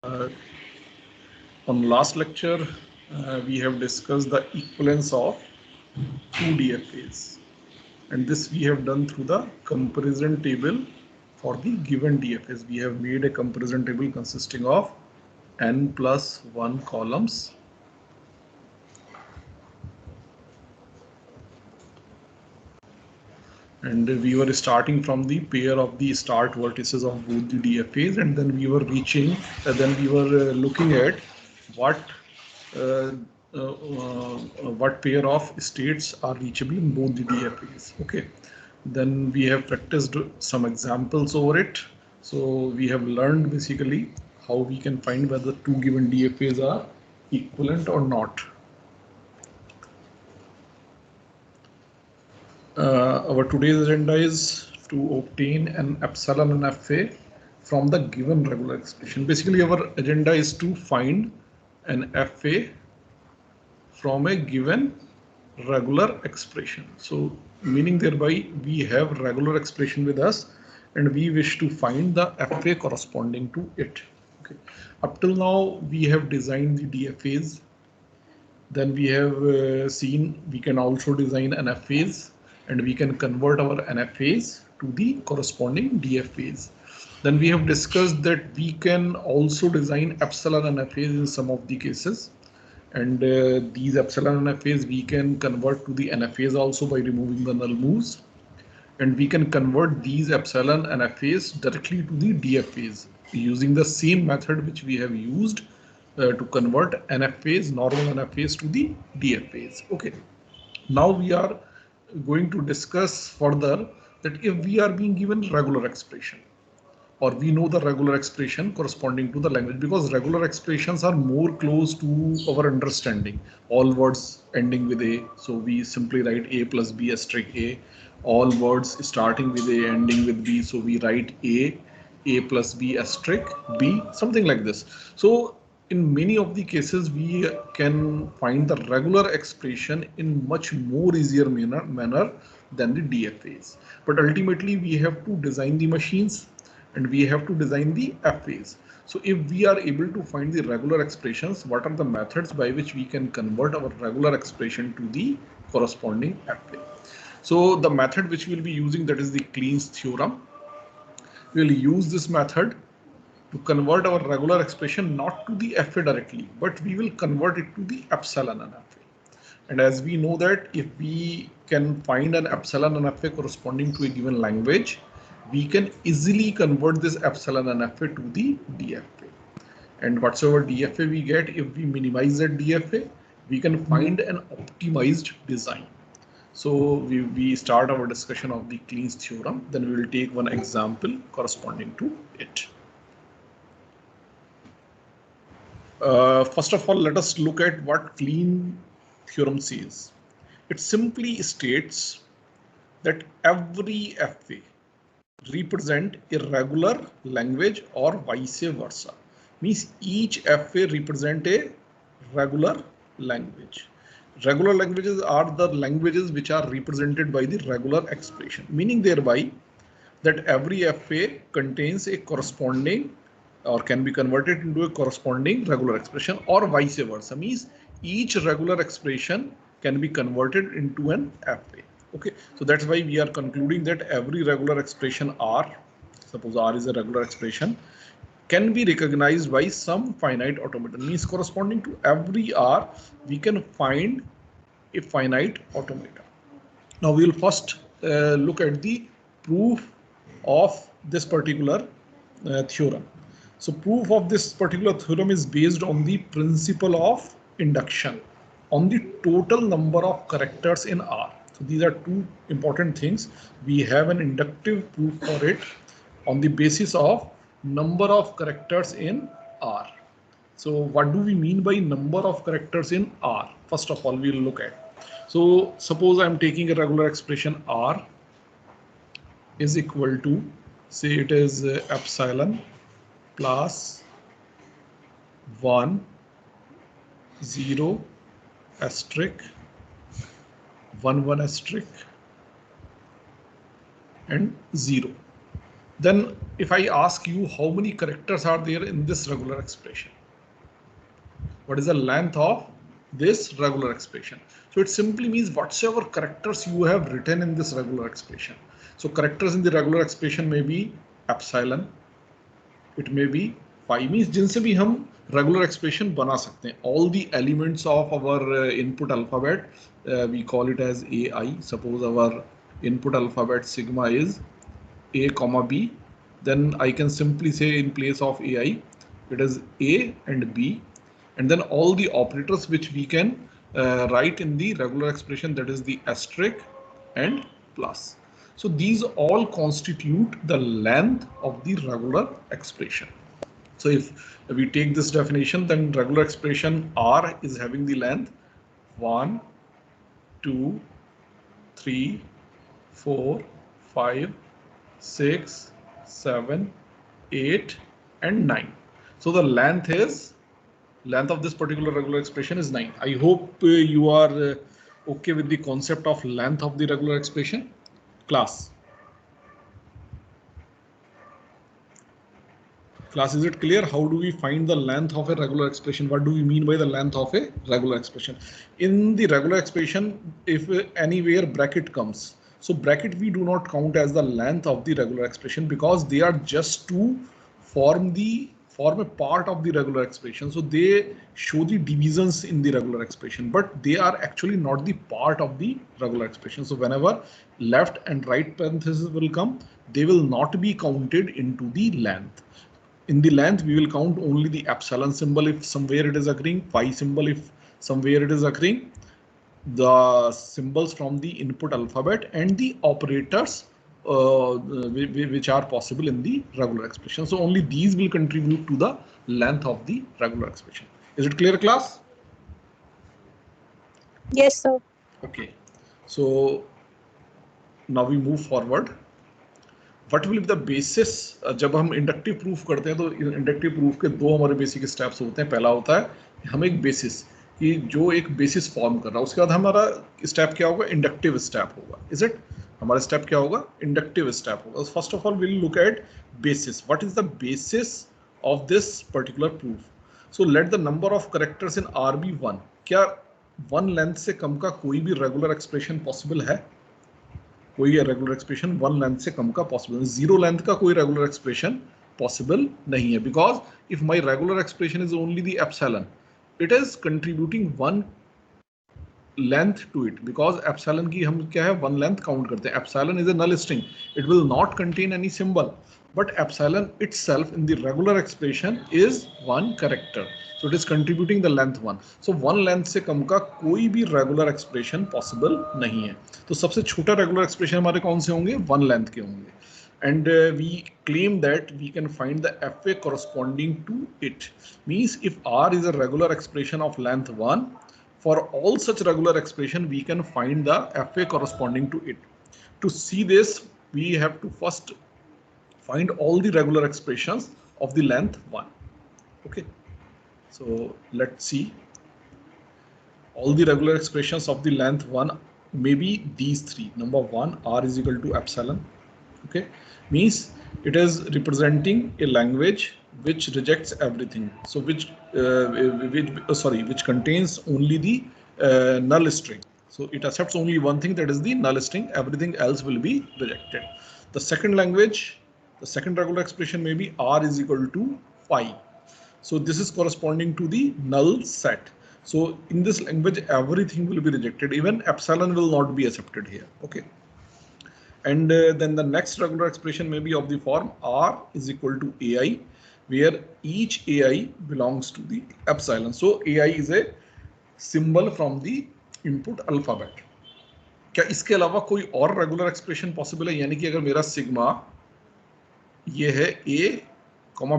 Uh, on last lecture, we have discussed the equivalence of two DFAs, and this we have done through the comparison table for the given DFAs. We have made a comparison table consisting of n plus 1 columns, and we were starting from the pair of the start vertices of both the DFAs, and then we were looking at what uh, what pair of states are reachable in both the DFAs. Okay, then we have practiced some examples over it. So we have learned basically how we can find whether two given DFAs are equivalent or not. Our today's agenda is to obtain an epsilon and FA from the given regular expression. Basically, our agenda is to find an FA from a given regular expression. So meaning thereby we have regular expression with us and we wish to find the FA corresponding to it. Okay. Up till now we have designed the DFAs. Then we have seen we can also design NFAs and we can convert our NFAs to the corresponding DFAs. Then we have discussed that we can also design epsilon NFAs in some of the cases. And these epsilon NFAs we can convert to the NFAs also by removing the null moves. And we can convert these epsilon NFAs directly to the DFAs using the same method which we have used to convert NFAs, normal NFAs to the DFAs. Okay. Now we are going to discuss further that if we are being given regular expression, or we know the regular expression corresponding to the language, because regular expressions are more close to our understanding. All words ending with A, so we simply write A plus B asterisk A. All words starting with A ending with B, so we write A plus B asterisk B, something like this. So in many of the cases we can find the regular expression in much more easier manner than the DFAs. But ultimately we have to design the machines and we have to design the FAs. So if we are able to find the regular expressions, what are the methods by which we can convert our regular expression to the corresponding FA? So the method which we'll be using, that is the Kleen's theorem. We'll use this method to convert our regular expression not to the FA directly, but we will convert it to the epsilon and FA. And as we know that if we can find an epsilon and FA corresponding to a given language, we can easily convert this epsilon and FA to the DFA. And whatsoever DFA we get, if we minimize that DFA, we can find an optimized design. So we start our discussion of the Kleen's theorem, then we will take one example corresponding to it. First of all, let us look at what Kleen theorem says. It simply states that every FA represent a regular language or vice versa. Means each FA represent a regular language. Regular languages are the languages which are represented by the regular expression, meaning thereby that every FA contains a corresponding or can be converted into a corresponding regular expression, or vice versa, means each regular expression can be converted into an FA. Okay, so that's why we are concluding that every regular expression R, suppose R is a regular expression, can be recognized by some finite automaton, means corresponding to every R we can find a finite automaton. Now we will first look at the proof of this particular theorem. So proof of this particular theorem is based on the principle of induction on the total number of characters in R. So these are two important things. We have an inductive proof for it on the basis of number of characters in R. So what do we mean by number of characters in R? First of all, we'll look at. So suppose I'm taking a regular expression R is equal to, say it is epsilon plus 1, 0, asterisk, 1, 1 asterisk, and 0. Then if I ask you how many characters are there in this regular expression, what is the length of this regular expression? So it simply means whatsoever characters you have written in this regular expression. So characters in the regular expression may be epsilon, it may be phi, means जिनसे भी हम regular expression बना सकते हैं. All the elements of our input alphabet, we call it as AI. Suppose our input alphabet sigma is A comma B, then I can simply say in place of AI, it is A and B, and then all the operators which we can write in the regular expression, that is the asterisk and plus. So these all constitute the length of the regular expression. So if we take this definition, then regular expression R is having the length 1, 2, 3, 4, 5, 6, 7, 8, and 9. So the length of this particular regular expression is 9. I hope you are okay with the concept of length of the regular expression, class. Class, is it clear? How do we find the length of a regular expression? What do we mean by the length of a regular expression? In the regular expression, if anywhere bracket comes, so bracket we do not count as the length of the regular expression because they are just to form a part of the regular expression. So they show the divisions in the regular expression, but they are actually not the part of the regular expression. So whenever left and right parentheses will come, they will not be counted into the length. In the length, we will count only the epsilon symbol if somewhere it is occurring, phi symbol if somewhere it is occurring, the symbols from the input alphabet, and the operators which are possible in the regular expression. So only these will contribute to the length of the regular expression. Is it clear, class? Yes, sir. Okay. So now we move forward. What will be the basis? जब हम inductive proof करते हैं तो inductive proof के दो हमारे basic steps होते हैं. पहला होता है हम एक बेसिस कि जो एक बेसिस फॉर्म कर रहा है, उसके बाद हमारा स्टेप क्या होगा? इंडक्टिव स्टेप होगा. Is it? हमारा स्टेप क्या होगा? इंडक्टिव स्टेप होगा. First of all will look at basis. What is the basis of this particular proof? So let the number of characters in R be 1. क्या 1 length से कम का कोई भी रेगुलर एक्सप्रेशन पॉसिबल है? कोई रेगुलर एक्सप्रेशन 1 लेंथ से कम का possible नहीं. 0 लेंथ का कोई रेगुलर एक्सप्रेशन पॉसिबल नहीं है. Because if my regular expression is only the epsilon, it is contributing 1 length to it. Because epsilon की हम क्या है? 1 लेंथ काउंट करते हैं. Epsilon is a null string. It will not contain any symbol, but epsilon itself in the regular expression is 1 character. So it is contributing the length 1. So 1 length से कम का कोई भी regular expression possible नहीं है. तो सबसे छोटा regular expression हमारे कौन से होंगे? 1 length के होंगे. And we claim that we can find the FA corresponding to it. Means if R is a regular expression of length 1, for all such regular expression we can find the FA corresponding to it. To see this, we have to first find all the regular expressions of the length 1. Okay, so let's see. All the regular expressions of the length 1 may be these three. Number 1, R is equal to epsilon. Okay, means it is representing a language which rejects everything. So which contains only the null string. So it accepts only one thing, that is the null string. Everything else will be rejected. The second language, the second regular expression may be R is equal to phi. So this is corresponding to the null set. So in this language, everything will be rejected. Even epsilon will not be accepted here. Okay. And then the next regular expression may be of the form R is equal to AI, where each AI belongs to the epsilon. So AI is a symbol from the input alphabet. क्या इसके अलावा कोई और regular expression possible है? यानी कि अगर मेरा सिग्मा ये है A,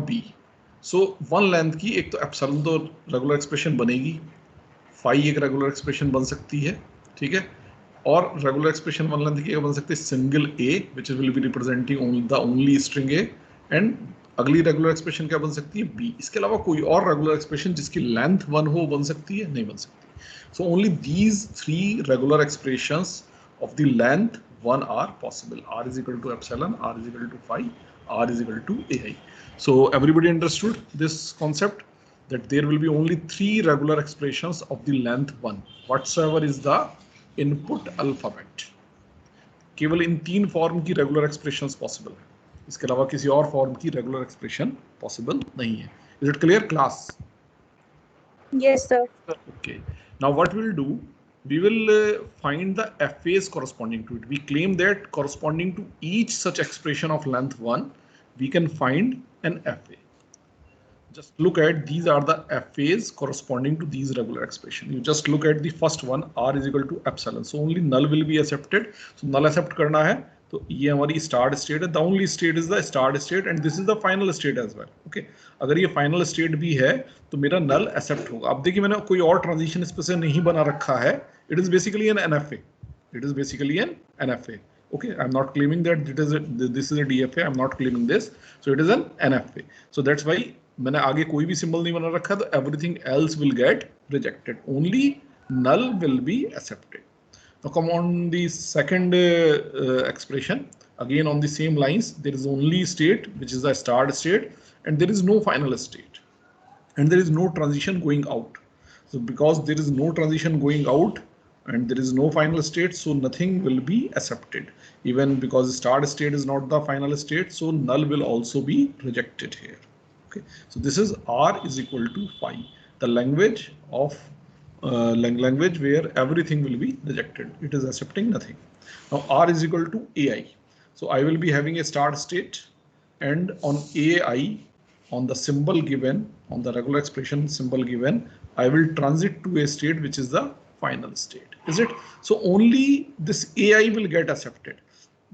B, सो 1 लेंथ की एक तो एप्सिलॉन तो रेगुलर एक्सप्रेशन बनेगी, फाई एक रेगुलर एक्सप्रेशन बन सकती है, ठीक है, और रेगुलर एक्सप्रेशन 1 लेंथ की बन सकती है single A which will be representing the only string A, and अगली रेगुलर एक्सप्रेशन क्या बन सकती है? B. इसके अलावा कोई और रेगुलर एक्सप्रेशन जिसकी लेंथ 1 हो बन सकती है? नहीं बन सकती. So only these 3 regular expressions of the length 1 are possible. R is equal to epsilon, R is equal to phi, R is equal to AI. So everybody understood this concept that there will be only 3 regular expressions of the length 1 whatsoever is the input alphabet. केवल इन 3 form की regular expressions possible है, इसके अलावा किसी और form की regular expression possible नहीं है. Is it clear class? Yes, sir. Okay. Now what we'll do, we will find the FAs corresponding to it. We claim that corresponding to each such expression of length 1, we can find an FA. Just look at, these are the FAs corresponding to these regular expression. You just look at the first one, R is equal to epsilon. So only null will be accepted. So null accept करना है, तो ये हमारी start state है. The only state is the start state and this is the final state as well. Okay. अगर ये final state भी है, तो मेरा null accept होगा. अब देखिए मैंने कोई और transition इस पे से नहीं बना रखा है. It is basically an NFA. It is basically an NFA. Okay, I'm not claiming that this is a DFA. I'm not claiming this. So it is an NFA. So that's why मैंने आगे कोई भी symbol नहीं बना रखा, तो everything else will get rejected. Only null will be accepted. Now come on the second expression. Again on the same lines, there is only state which is the start state, and there is no final state, and there is no transition going out. So because there is no transition going out and there is no final state, so nothing will be accepted. Even because start state is not the final state, so null will also be rejected here. Okay, so this is R is equal to phi, the language of language where everything will be rejected. It is accepting nothing. Now R is equal to AI. So I will be having a start state, and on AI, on the symbol given, on the regular expression symbol given, I will transit to a state which is the final state. Is it? So only this AI will get accepted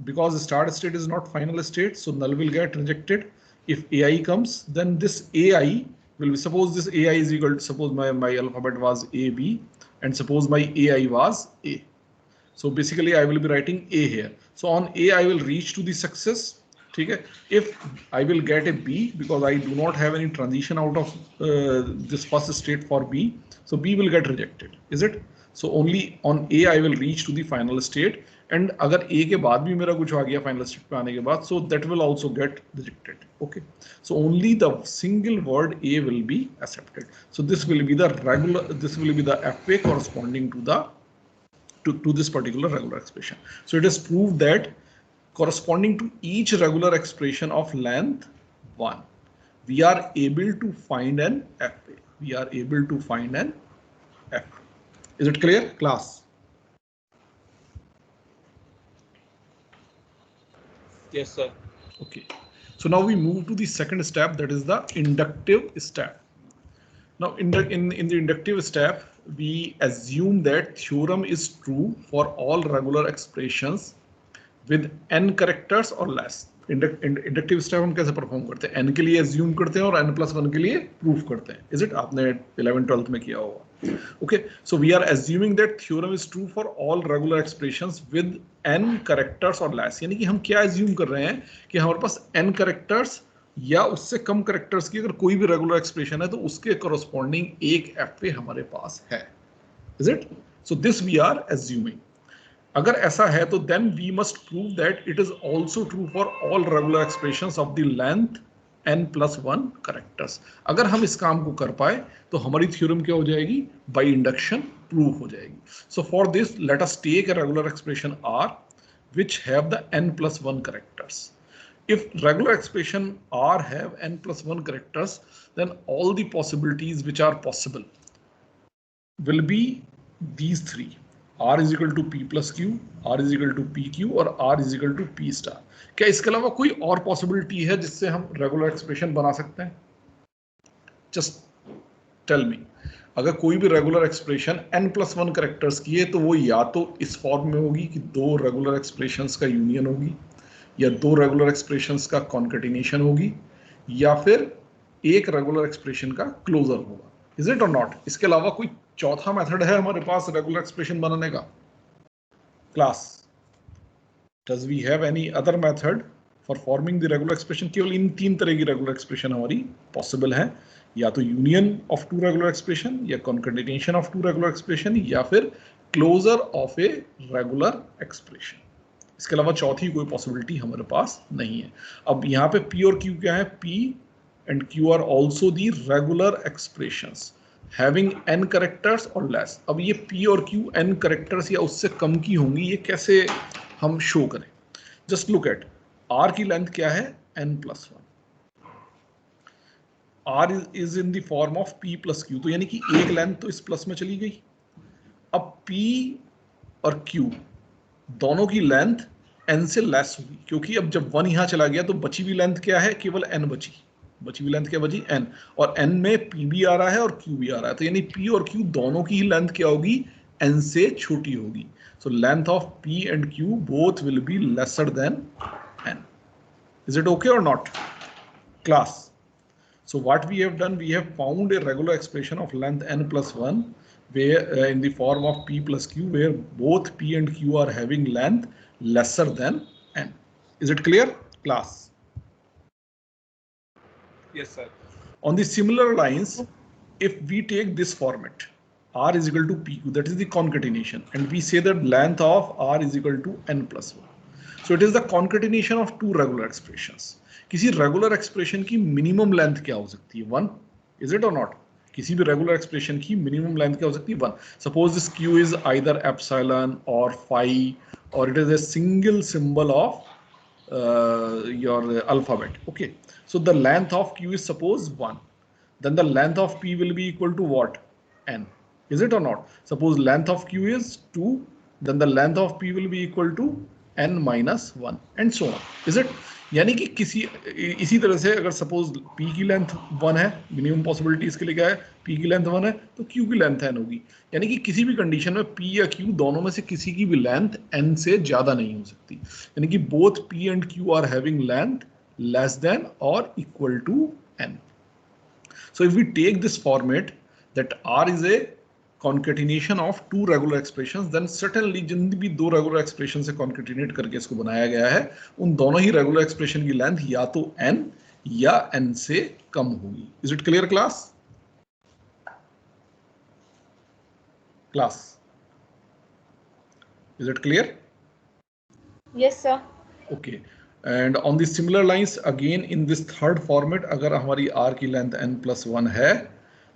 because the start state is not final state, so null will get rejected. If AI comes, then this AI will be, suppose this AI is equal to, suppose my alphabet was A, B, and suppose my AI was A. So basically I will be writing A here. So on A I will reach to the success. Okay. If I will get a B, because I do not have any transition out of this first state for B, so B will get rejected. Is it? So only on A I will reach to the final state, and अगर A के बाद भी मेरा कुछ आ गया final state पे आने के बाद, so that will also get rejected. Okay. So only the single word A will be accepted. So this will be the regular, this will be the FA corresponding to the to this particular regular expression. So it is proved that corresponding to each regular expression of length 1, we are able to find an FA. We are able to find an FA. Is it clear, class? Yes, sir. Okay. So now we move to the second step, that is the inductive step. Now in the inductive step, we assume that theorem is true for all regular expressions with n characters or less. Inductive step हम कैसे perform करते हैं? n के लिए assume करते हैं और n+1 के लिए प्रूफ करते हैं. Is it? आपने 11th 12th में किया होगा. Okay, so we are assuming that theorem is true for all regular expressions with n characters or less. यानी कि हम क्या assume कर रहे हैं कि हमारे पास n characters या उससे कम characters की अगर कोई भी regular expression है तो उसके corresponding एक FA हमारे पास है. Is it? So this we are assuming. अगर ऐसा है तो then we must prove that it is also true for all regular expressions of the length n+1 characters. अगर हम इस काम को कर पाए तो हमारी थ्योरम क्या हो जाएगी? By induction प्रूव हो जाएगी. So for this let us take a regular expression R which have the n+1 characters. If regular expression R have n+1 characters, then all the possibilities which are possible will be these three. R is equal to P plus Q, R is equal to PQ और R is equal to P star. क्या इसके अलावा कोई और possibility है जिससे हम regular expression बना सकते हैं? Just tell me. अगर कोई भी रेगुलर एक्सप्रेशन n+1 कैरेक्टर्स की है तो वो या तो इस फॉर्म में होगी कि दो रेगुलर एक्सप्रेशंस का यूनियन होगी, या दो रेगुलर एक्सप्रेशंस का कॉन्केटिनेशन होगी, या फिर एक रेगुलर एक्सप्रेशन का क्लोजर होगा. इज इट और नॉट? इसके अलावा कोई चौथा मेथड है हमारे पास रेगुलर एक्सप्रेशन बनाने का? Class, does we have any other method for forming the regular expression? केवल इन तीन तरह की रेगुलर एक्सप्रेशन हमारी पॉसिबल है, या तो union of two regular expression, या concatenation of two regular expression, या फिर closure of a regular expression. इसके अलावा चौथी कोई पॉसिबिलिटी हमारे पास नहीं है। अब यहाँ पे P और Q क्या है? P and Q are also the regular expressions having n characters or less। अब ये P और Q n characters या उससे कम की होंगी, ये कैसे हम शो करें? जस्ट लुक एट R की लेंथ क्या है? n+1। R is in the form of P plus Q, तो यानी कि एक लेंथ तो इस प्लस में चली गई। अब P और Q दोनों की लेंथ n से लेस होगी, क्योंकि अब जब 1 यहां चला गया तो बची हुई लेंथ क्या है? केवल n बची। बची हुई लेंथ क्या बची? n, और n में P भी आ रहा है और Q भी आ रहा है, तो यानी P और Q दोनों की ही लेंथ क्या होगी? n से छोटी होगी। So length of P and Q both will be lesser than n। Is it okay और not class? So what we have done, we have found a regular expression of length n+1 where in the form of P plus Q, where both P and Q are having length lesser than n. Is it clear, class? Yes, sir. On the similar lines, if we take this format, R is equal to PQ, that is the concatenation, and we say that length of R is equal to n+1. So it is the concatenation of two regular expressions. किसी regular expression की minimum length क्या हो सकती है? 1। Is it और not? किसी भी regular expression की मिनिमम लेंथ क्या हो सकती है? 1। Suppose this Q is either epsilon और फाई, और it is a single symbol of your alphabet. Okay, so the length of Q is suppose 1. Then the length of P will be equal to what? N. Is it or not? Suppose length of Q is 2, then the length of P will be equal to n-1 and so on. Is it? यानी कि इसी तरह से अगर suppose P की length 1 है, minimum possibility इसके लिए क्या है? P की लेंथ 1 है तो Q की लेंथ n होगी। यानी कि किसी भी कंडीशन में P या Q दोनों में से किसी की भी लेंथ n से ज्यादा नहीं हो सकती। यानी कि both P and Q are having length less than और equal to n। So if we take this format that R is a concatenation of two regular expressions, then certainly जिन भी दो regular expression से concatenate करके इसको बनाया गया है, उन दोनों ही regular expression की length या तो n या n से कम होगी। Is it clear, class? Class, is it clear? Yes, sir. Okay. And on the similar lines, again in this third format, अगर हमारी R की लेंथ n+1 है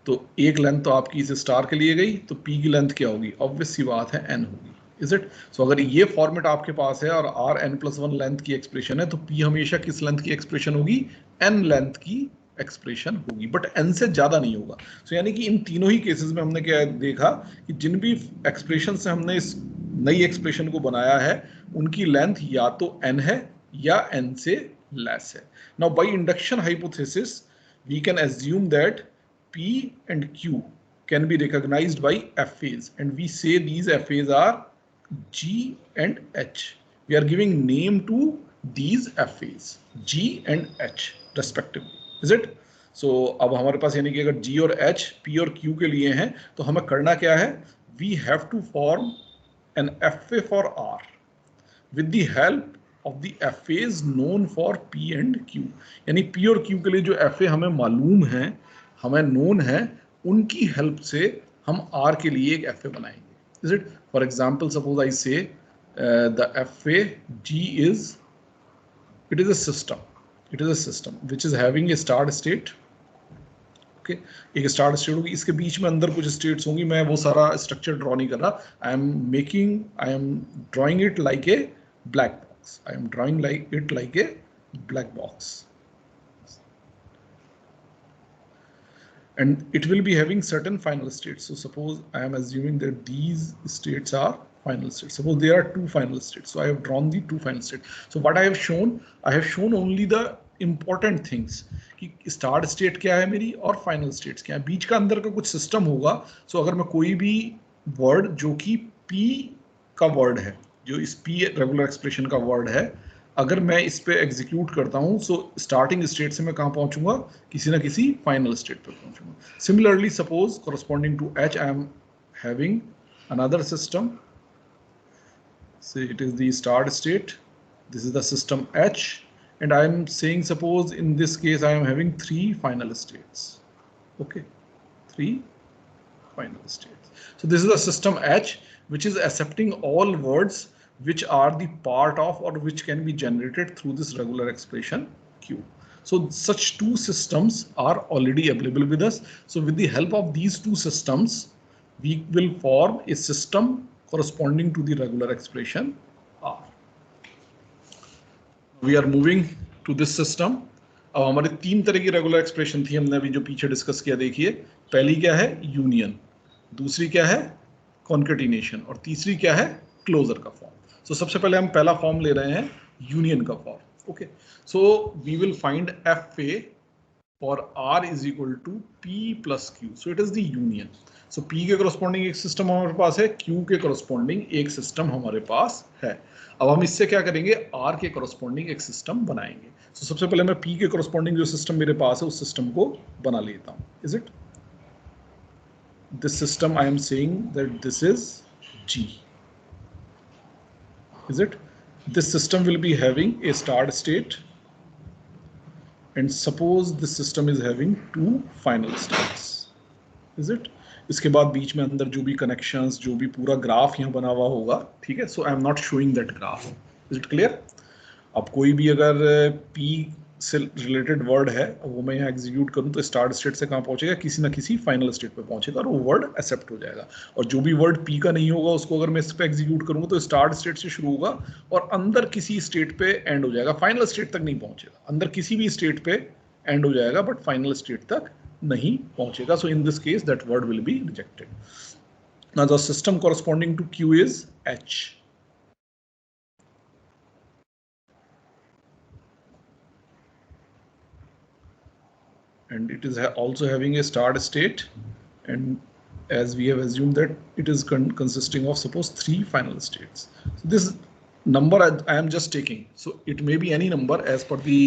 तो एक लेंथ तो आपकी इस स्टार के लिए गई, तो P की लेंथ क्या होगी? ऑब्वियस सी बात है n होगी। Is it? सो अगर ये फॉर्मेट आपके पास है और R n+1 लेंथ की एक्सप्रेशन है, तो P हमेशा किस लेंथ की एक्सप्रेशन होगी? n लेंथ की एक्सप्रेशन होगी, बट n से ज्यादा नहीं होगा। सो यानी कि इन तीनों ही केसेस में हमने क्या देखा कि जिन भी एक्सप्रेशन से हमने इस नई एक्सप्रेशन को बनाया है, उनकी लेंथ या तो n है या n से लेस है। Now by induction hypothesis we can assume that P and Q can be recognized by FAs, and we say these FAs are G and H. We are giving name to these FAs, G and H respectively. Is it? So अब हमारे पास यानी कि अगर G और H P और Q के लिए हैं, तो हमें करना क्या है? We have to form an FA for R with the help of the FAs known for P and Q। यानी P और Q के लिए जो FA हमें मालूम है, हमें नोन है, उनकी हेल्प से हम R के लिए एक FA बनाएंगे। Is it? For example, suppose I say the FA G is, it is a system. It is a system which is having a start state. Okay, एक स्टार्ट स्टेट होगी, इसके बीच में अंदर कुछ स्टेट्स होंगी। मैं वो सारा स्ट्रक्चर ड्रॉ नहीं कर रहा। I am drawing it like a black box. I am drawing like it like a black box, and it will be having certain final states. So suppose I am assuming that these states are final states. Suppose there are two final states, so I have drawn the two final states. So what I have shown only the important things कि start state क्या है मेरी और final states क्या है। बीच का अंदर का कुछ सिस्टम होगा। सो अगर मैं कोई भी वर्ड जो कि P का वर्ड है, जो इस P रेगुलर एक्सप्रेशन का वर्ड है, अगर मैं इस पे एग्जीक्यूट करता हूं, सो स्टार्टिंग स्टेट से मैं कहां पहुंचूंगा? किसी ना किसी फाइनल स्टेट पर पहुंचूंगा। Similarly suppose corresponding to H, I am having another system. Say it is the start state. This is the system H, and I am saying suppose in this case I am having 3 final states. Okay, 3 final states. So this is the system H, which is accepting all words which are the part of or which can be generated through this regular expression Q. So such two systems are already available with us. So with the help of these two systems, we will form a system corresponding to the regular expression R. We are moving to this system. अब हमारे तीन तरह की regular expression थी, हमने अभी जो पीछे डिस्कस किया. देखिए, पहली क्या है, यूनियन, दूसरी क्या है, कॉन्केटिनेशन, और तीसरी क्या है, क्लोजर का फॉर्म. सो सबसे पहले हम पहला फॉर्म ले रहे हैं, यूनियन का form. Okay, so we will find F A for R is equal to P plus Q. So it is the union. So P के corresponding एक सिस्टम हमारे पास है, Q के corresponding एक सिस्टम हमारे पास है. अब हम इससे क्या करेंगे, R के corresponding एक सिस्टम बनाएंगे. So सबसे पहले मैं P के corresponding जो सिस्टम मेरे पास है उस सिस्टम को बना लेता हूँ. Is it? This system I am saying that this is G. Is it? This system will be having a start state. And suppose this system is having two final states. Is it? इसके बाद बीच में अंदर जो भी connections, जो भी पूरा graph यहाँ बना हुआ होगा, ठीक है. So I am not showing that graph. Is it clear? अब कोई भी अगर P से रिलेटेड वर्ड है, वो मैं यहाँ एग्जीक्यूट करूँ तो स्टार्ट स्टेट से कहाँ पहुँचेगा, किसी ना किसी फाइनल स्टेट पे पहुँचेगा और वो वर्ड एक्सेप्ट हो जाएगा. और जो भी वर्ड P का नहीं होगा उसको अगर मैं इस पे एग्जीक्यूट करूँगा तो स्टार्ट स्टेट से शुरू होगा और अंदर किसी स्टेट पे एंड हो जाएगा. फाइनल स्टेट तक नहीं पहुँचेगा, अंदर किसी भी स्टेट पे एंड हो जाएगा बट फाइनल स्टेट तक नहीं पहुँचेगा. So in this case that word will be rejected. Now the system corresponding to Q is H. And it is also having a start state, and as we have assumed that it is consisting of suppose 3 final states. So this number I am just taking, so it may be any number as per the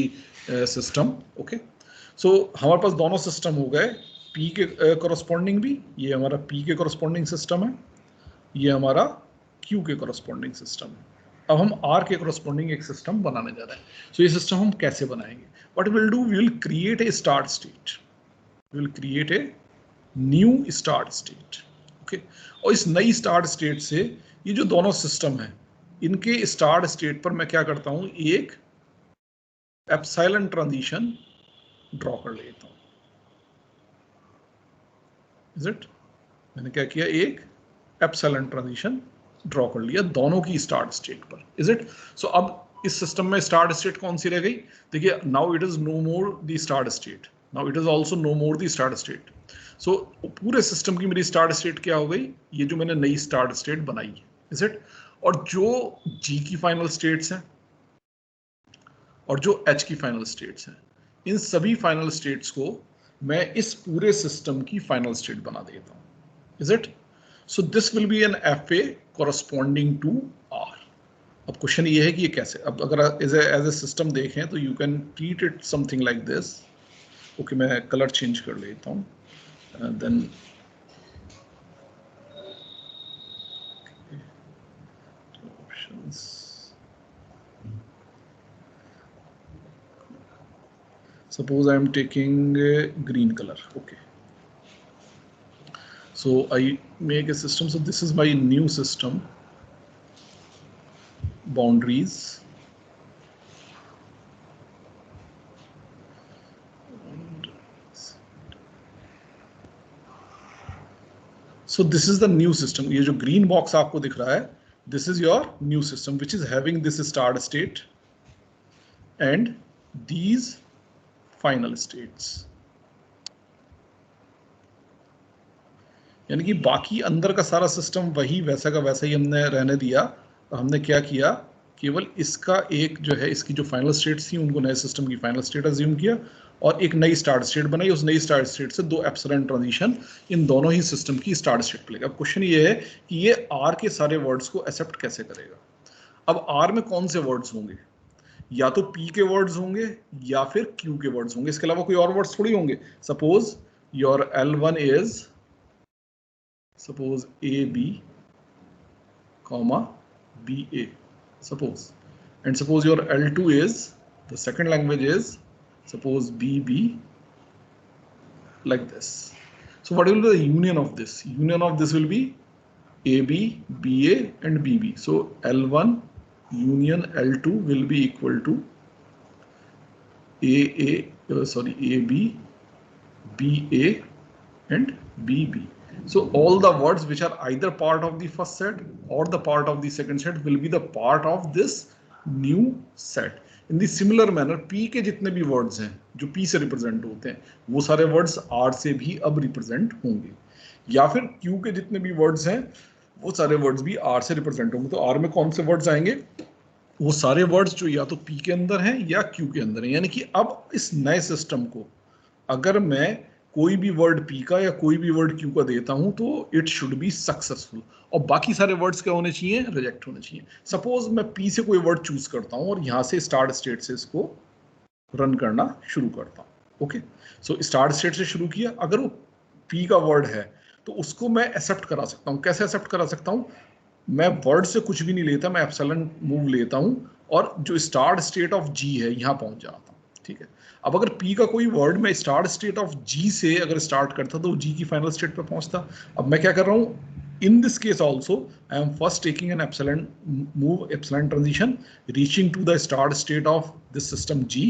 system. Okay, so हमारे पास दोनों system हो गए, P के corresponding भी, ये हमारा P के corresponding system है, ये हमारा Q के corresponding सिस्टम है. अब हम R के corresponding एक सिस्टम बनाने जा रहे हैं. So ये सिस्टम हम कैसे बनाएंगे? What we'll do, we will create a start state. We will create a new start state. Okay. और इस नई start state से ये जो दोनों सिस्टम हैं, इनके start state पर मैं क्या करता हूँ, एक एप्सिलॉन ट्रांजिशन ड्रॉ कर लेता हूँ. Is it? मैंने क्या किया, एक एप्सिलॉन ट्रांजिशन ड्रॉ कर लिया दोनों की स्टार्ट स्टेट पर. Is it? सो अब इस सिस्टम में स्टार्ट स्टेट कौन सी रह गई? देखिए, now it is no more the start state, now it is also no more the start state. So पूरे सिस्टम की मेरी स्टार्ट स्टेट क्या हो गई, ये जो मैंने नई स्टार्ट स्टेट बनाई है. Is it? और जो G की फाइनल स्टेट्स हैं और जो H की फाइनल स्टेट्स हैं, इन सभी फाइनल स्टेट्स को मैं इस पूरे सिस्टम की फाइनल स्टेट बना देता हूँ. Is it? So this will be an FA corresponding to R. अब क्वेश्चन ये है कि ये कैसे, अब अगर एज ए सिस्टम देखें तो you can treat it something like this. Okay, मैं कलर चेंज कर लेता हूँ. Then options, suppose I am taking green colour. Okay, so I make a system. So this is my new system. Boundaries. So this is the new system. ये जो green box आपको दिख रहा है, this is your new system which is having this start state and these final states. यानी कि बाकी अंदर का सारा सिस्टम वही वैसा का वैसा ही हमने रहने दिया. हमने क्या किया, केवल इसका एक जो है, इसकी जो फाइनल स्टेट्स थी उनको नए सिस्टम की फाइनल स्टेट अज्यूम किया और एक नई स्टार्ट स्टेट बनाई. उस नई स्टार्ट स्टेट से दो एप्सिलॉन ट्रांजिशन इन दोनों ही सिस्टम की स्टार्ट स्टेट पे लेगा. अब क्वेश्चन ये है कि ये R के सारे वर्ड्स को एक्सेप्ट कैसे करेगा. अब R में कौन से वर्ड्स होंगे, या तो P के वर्ड्स होंगे या फिर Q के वर्ड्स होंगे, इसके अलावा कोई और वर्ड्स थोड़ी होंगे. Suppose your L1 is suppose AB comma BA, suppose, and suppose your L2 is, the second language is suppose BB, like this. So what will be the union of this? Union of this will be AB, BA and BB. So L1 union L2 will be equal to AB, BA and BB. So all the words which are either part of the first set or the part of the second set will be the part of this new set. In the similar manner P के जितने भी words हैं जो P से represent होते हैं वो सारे words R से भी अब represent होंगे, या फिर Q के जितने भी words हैं वो सारे words भी R से represent होंगे. तो R में कौन से words आएंगे? वो सारे वर्ड्स जो या तो P के अंदर हैं या Q के अंदर हैं. यानी कि अब इस नए सिस्टम को अगर मैं कोई भी वर्ड P का या कोई भी वर्ड Q का देता हूं तो इट शुड बी सक्सेसफुल, और बाकी सारे वर्ड्स क्या होने चाहिए? रिजेक्ट होने चाहिए. सपोज मैं P से कोई वर्ड चूज करता हूं और यहां से स्टार्ट स्टेट से इसको रन करना शुरू करता हूं. ओके, सो स्टार्ट स्टेट से शुरू किया. अगर वो P का वर्ड है तो उसको मैं एक्सेप्ट करा सकता हूं. कैसे एक्सेप्ट करा सकता हूं? मैं वर्ड से कुछ भी नहीं लेता, मैं एप्सिलॉन मूव लेता हूं और जो स्टार्ट स्टेट ऑफ G है यहां पहुंच जाता हूं. ठीक है, अब अगर P का कोई वर्ड मैं स्टार्ट स्टेट ऑफ G से अगर स्टार्ट करता तो G की फाइनल स्टेट पर पहुंचता. अब मैं क्या कर रहा हूं? In this case also, I am first taking an epsilon move, epsilon transition, reaching to the start state of this system G,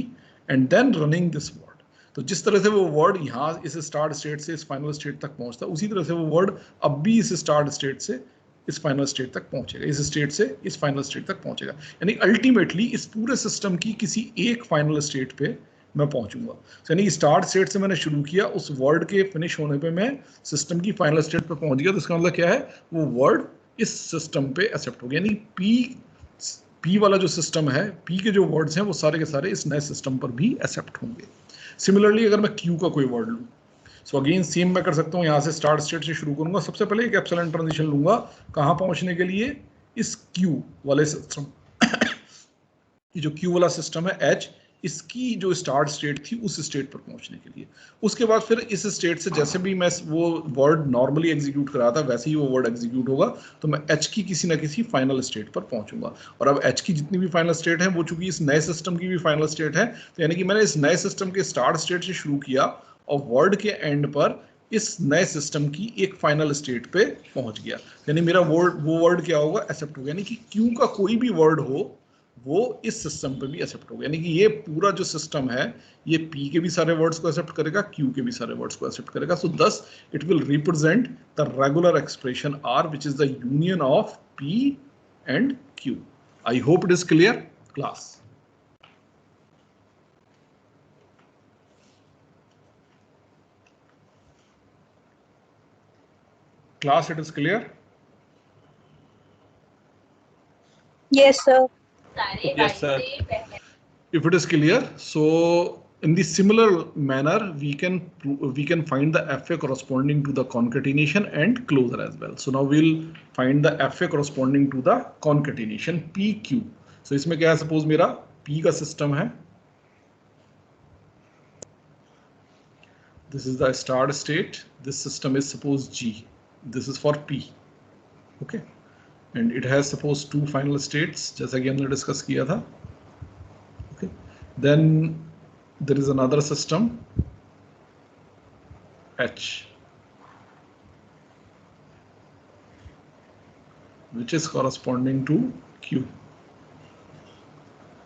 and then running this word. तो जिस तरह से वो वर्ड यहाँ इस स्टार्ट स्टेट से इस फाइनल स्टेट तक पहुंचता, उसी तरह से वो वर्ड अब भी इस स्टार्ट स्टेट से इस फाइनल स्टेट तक पहुंचेगा, इस स्टेट से इस फाइनल स्टेट तक पहुंचेगा. यानी अल्टीमेटली इस पूरे सिस्टम की किसी एक फाइनल स्टेट पे मैं पहुंचूंगा. यानी स्टार्ट स्टेट से मैंने शुरू किया, उस वर्ड के फिनिश होने पे मैं सिस्टम की फाइनल स्टेट पे पहुंच गया. तो इसका मतलब क्या है? वो वर्ड इस सिस्टम पे एक्सेप्ट हो गया. यानी पी वाला जो सिस्टम है, पी के जो वर्ड्स हैं वो सारे के सारे इस नए सिस्टम पर भी एक्सेप्ट होंगे. सिमिलरली अगर मैं क्यू का कोई वर्ड लूँ, सो अगेन सेम मैं कर सकता हूँ. यहाँ से स्टार्ट स्टेट से शुरू करूंगा. सबसे पहले एक एप्सिलॉन ट्रांजिशन लूंगा. कहाँ पहुंचने के लिए? इस क्यू वाले सिस्टम ये जो क्यू वाला सिस्टम है H, इसकी जो स्टार्ट स्टेट थी उस स्टेट पर पहुंचने के लिए. उसके बाद फिर इस स्टेट से जैसे भी मैं वो वर्ड नॉर्मली एग्जीक्यूट करा था वैसे ही वो वर्ड एग्जीक्यूट होगा, तो मैं H की किसी ना किसी फाइनल स्टेट पर पहुंचूंगा. और अब H की जितनी भी फाइनल स्टेट है वो चूंकि इस नए सिस्टम की भी फाइनल स्टेट है, तो यानी कि मैंने इस नए सिस्टम के स्टार्ट स्टेट से शुरू किया और वर्ड के एंड पर इस नए सिस्टम की एक फाइनल स्टेट पे पहुंच गया. यानी मेरा वो वर्ड क्या होगा? एक्सेप्ट होगा. यानी कि क्यू का कोई भी वर्ड हो वो इस सिस्टम पे भी एक्सेप्ट होगा. यानी कि ये पूरा जो सिस्टम है ये P के भी सारे वर्ड्स को एक्सेप्ट करेगा, Q के भी सारे वर्ड्स को एक्सेप्ट करेगा. So this it will represent the regular expression R which is the union of P and Q. I hope it is clear class. Class, it is clear? Yes, sir. Yes, sir. If it is clear, so in the similar manner we can find the FA corresponding to the concatenation and closure as well. So now we'll find the FA corresponding to the concatenation PQ. So इसमें क्या है? Suppose मेरा P का system है. This is the start state. This system is suppose G. This is for P. Okay. And it has suppose two final states जैसा कि हमने discuss किया था. Okay. Then there is another system H, which is corresponding to Q.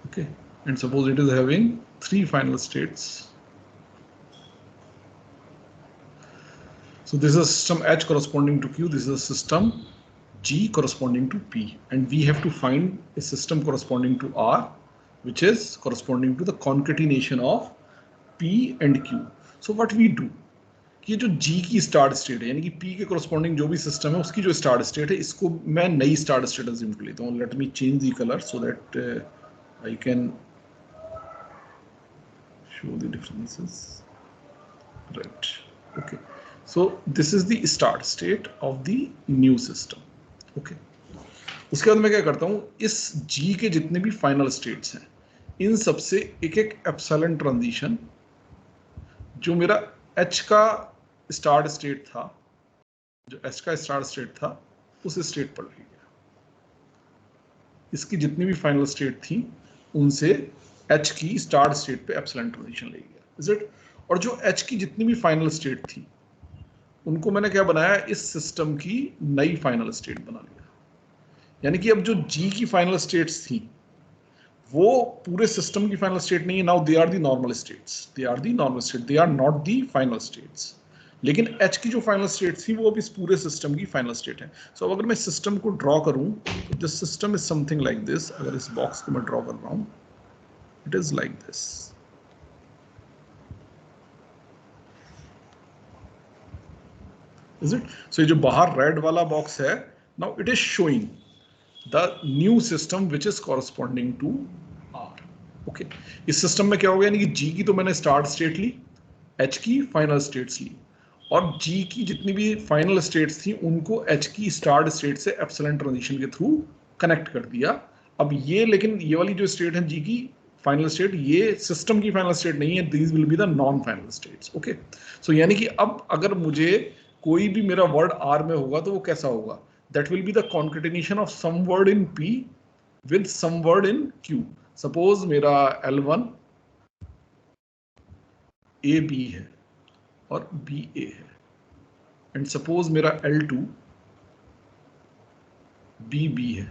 Okay. And suppose it is having three final states. So this is a system H corresponding to Q. This is a system G corresponding to P, and we have to find a system corresponding to R, which is corresponding to the concatenation of P and Q. So what we do, कि जो G की start state है यानी कि P के corresponding जो भी system है उसकी जो स्टार्ट स्टेट है इसको मैं नई स्टार्ट स्टेट अज्यूम कर लेता हूँ. Let me change the colour so that I can show the differences. Right. Okay. So this is the start state of the new system. Okay. उसके बाद मैं क्या करता हूँ? इस G के जितने भी फाइनल स्टेट्स हैं इन सब से एक एक एप्सिलॉन ट्रांजिशन जो मेरा H का स्टार्ट स्टेट था, जो H का स्टार्ट स्टेट था उस स्टेट पर ले गया. इसकी जितनी भी फाइनल स्टेट थी उनसे H की स्टार्ट स्टेट पे एप्सिलॉन ट्रांजिशन ले गया. Is it? और जो H की जितनी भी फाइनल स्टेट थी उनको मैंने क्या बनाया, इस सिस्टम की नई फाइनल स्टेट बना लिया। यानी कि अब जो जी की फाइनल स्टेट्स थी वो पूरे सिस्टम की फाइनल स्टेट नहीं है, now they are the normal states, they are the normal state, they are not the final states. लेकिन एच की जो फाइनल स्टेट थी वो अब इस पूरे सिस्टम की फाइनल स्टेट है। सो अगर मैं सिस्टम को ड्रॉ करूं तो this system is something like this. अगर इस बॉक्स को मैं ड्रॉ कर रहा हूं, it is like this. Is it? So ये जो बाहर रेड वाला बॉक्स है, now it is showing the new system which is corresponding to R. Okay, इस सिस्टम में क्या हो गया, यानी कि जी की तो मैंने स्टार्ट स्टेट ली, एच की फाइनल स्टेट्स ली, और जी की जितनी भी फाइनल स्टेट्स थी उनको एच की स्टार्ट स्टेट से एप्सिलॉन ट्रांजिशन के थ्रू कनेक्ट कर दिया। अब ये, लेकिन ये वाली जो स्टेट है जी की फाइनल स्टेट, ये सिस्टम की फाइनल स्टेट नहीं है, these will be the non final states. Okay, so यानी कि अब अगर मुझे कोई भी मेरा वर्ड आर में होगा तो वो कैसा होगा, that will be the concatenation of some word in P with some word in Q. Suppose मेरा L1 AB है और BA है, and suppose मेरा L2 BB है,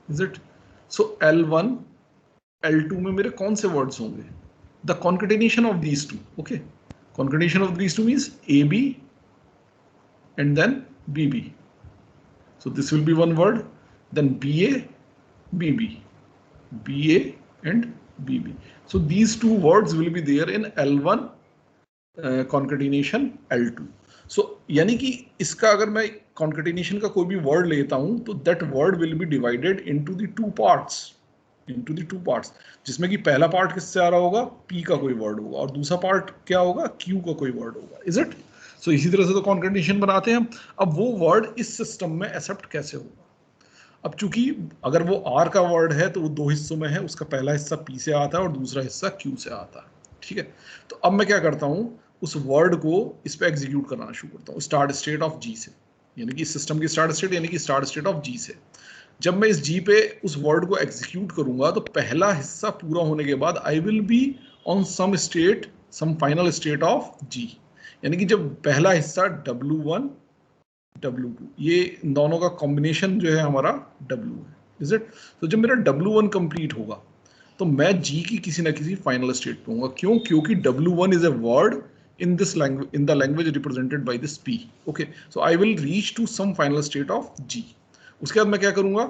is it? So L1 L2 में मेरे कौन से words होंगे? The concatenation of these two, okay? Concatenation of these two means AB and then BB. So this will be one word, then BA, BB, BA and BB. So these two words will be there in L1 concatenation L2. So यानी कि इसका अगर मैं concatenation का कोई भी word लेता हूं तो that word will be divided into the two parts, जिसमें कि पहला पार्ट किससे आ रहा होगा, P का कोई वर्ड होगा, और दूसरा पार्ट क्या होगा, Q का कोई वर्ड होगा। Is it? सो इसी तरह से तो कॉन्केटेनेशन बनाते हैं हम। अब वो वर्ड इस सिस्टम में एक्सेप्ट कैसे होगा? अब चूंकि अगर वो आर का वर्ड है तो वो दो हिस्सों में है, उसका पहला हिस्सा पी से आता है और दूसरा हिस्सा क्यू से आता है, ठीक है? तो अब मैं क्या करता हूं, उस वर्ड को इस पे एग्जीक्यूट करना शुरू करता हूं स्टार्ट स्टेट ऑफ जी से, यानी कि सिस्टम की स्टार्ट स्टेट, यानी कि स्टार्ट स्टेट ऑफ जी से। जब मैं इस जी पे उस वर्ड को एग्जीक्यूट करूंगा तो पहला हिस्सा पूरा होने के बाद I will be on some state, some final state of G. यानी कि जब पहला हिस्सा W1 W2, ये इन दोनों का कॉम्बिनेशन जो है हमारा W है, इज इट? तो जब मेरा W1 कंप्लीट होगा तो मैं G की किसी ना किसी फाइनल स्टेट पे होऊंगा। क्यों? क्योंकि W1 is a word in this language, in the language represented by this P. Okay, so I will reach to some final state of G. उसके बाद मैं क्या करूंगा,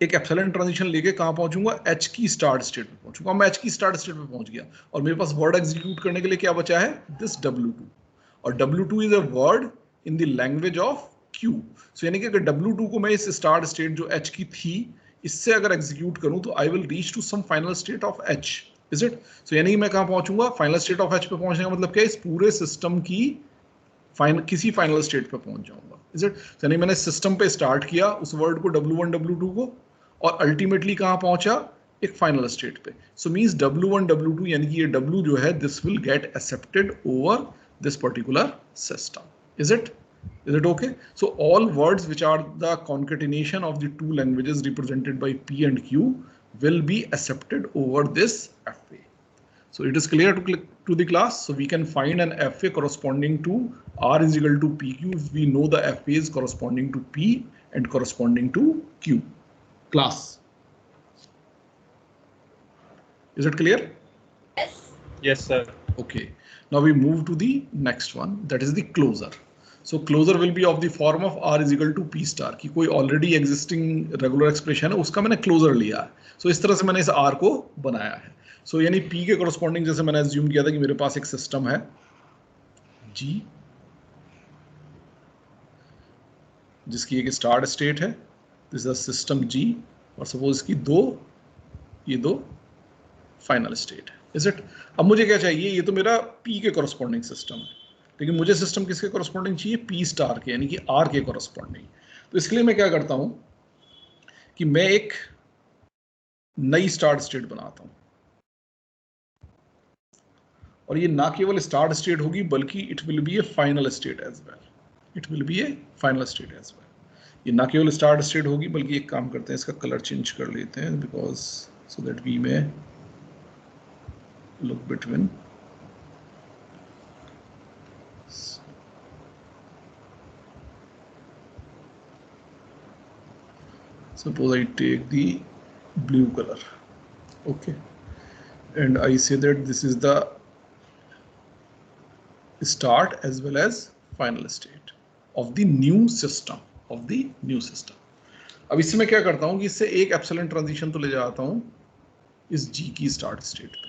एक एप्सिलॉन ट्रांजिशन लेके कहां पहुंचूंगा, H की स्टार्ट स्टेट पे पहुंचूंगा। मैं H की स्टार्ट स्टेट पे पहुंच गया और मेरे पास वर्ड एग्जीक्यूट करने के लिए क्या बचा है, दिस W2, और W2 is a word in the language of Q। सो यानी कि अगर W2 को मैं इस स्टार्ट स्टेट जो H की थी इससे अगर एग्जीक्यूट करूं तो I will reach to some final state of H, is it? So यानी कि मैं कहां पहुंचूंगा, फाइनल स्टेट ऑफ H पे पहुंचने का मतलब क्या है, इस पूरे सिस्टम की किसी फाइनल स्टेट पे पहुंच जाऊंगा, इज इट? यानी मैंने सिस्टम पे स्टार्ट किया उस वर्ड को W1 W2 को, और अल्टीमेटली कहां पहुंचा, एक फाइनल स्टेट पे। सो मींस W1 W2 यानी कि ये W जो है this will get accepted over this particular system, is it? Is it okay? So all words which are the concatenation of the two languages represented by P and Q will be accepted over this FA. So it is clear to the class. So we can find an FA corresponding to R is equal to PQ if we know the FA is corresponding to P and corresponding to Q. Class. Is it clear? Yes, sir. Okay. Now we move to the next one, that is the closure. So closure will be of the form of R is equal to P star, कि कोई already existing regular expression है उसका मैंने closure लिया है। So इस तरह से मैंने इस R को बनाया है। So यानी P के corresponding जैसे मैंने assume किया था कि मेरे पास एक system है G जिसकी एक start state है, this is a system G, और suppose इसकी ये दो फाइनल स्टेट है, इज इट? अब मुझे क्या चाहिए, ये तो मेरा P के कॉरस्पॉन्डिंग सिस्टम है, लेकिन मुझे सिस्टम किसके कॉरस्पॉन्डिंग चाहिए, P स्टार के, यानी कि R के कॉरस्पॉन्डिंग। तो इसके लिए मैं क्या करता हूं कि मैं एक नई स्टार्ट स्टेट बनाता हूं, और ये ना केवल स्टार्ट स्टेट होगी बल्कि it will be a final state as well, it will be a final state as well. ये ना केवल स्टार्ट स्टेट होगी बल्कि एक काम करते हैं, इसका कलर चेंज कर लेते हैं, बिकॉज सो दैट वी में look between suppose I take the blue color, okay, and I say that this is the start as well as final state of the new system, अब इससे मैं क्या करता हूं कि इससे एक एप्सिलॉन ट्रांजिशन तो ले जाता हूं इस G की स्टार्ट स्टेट पे,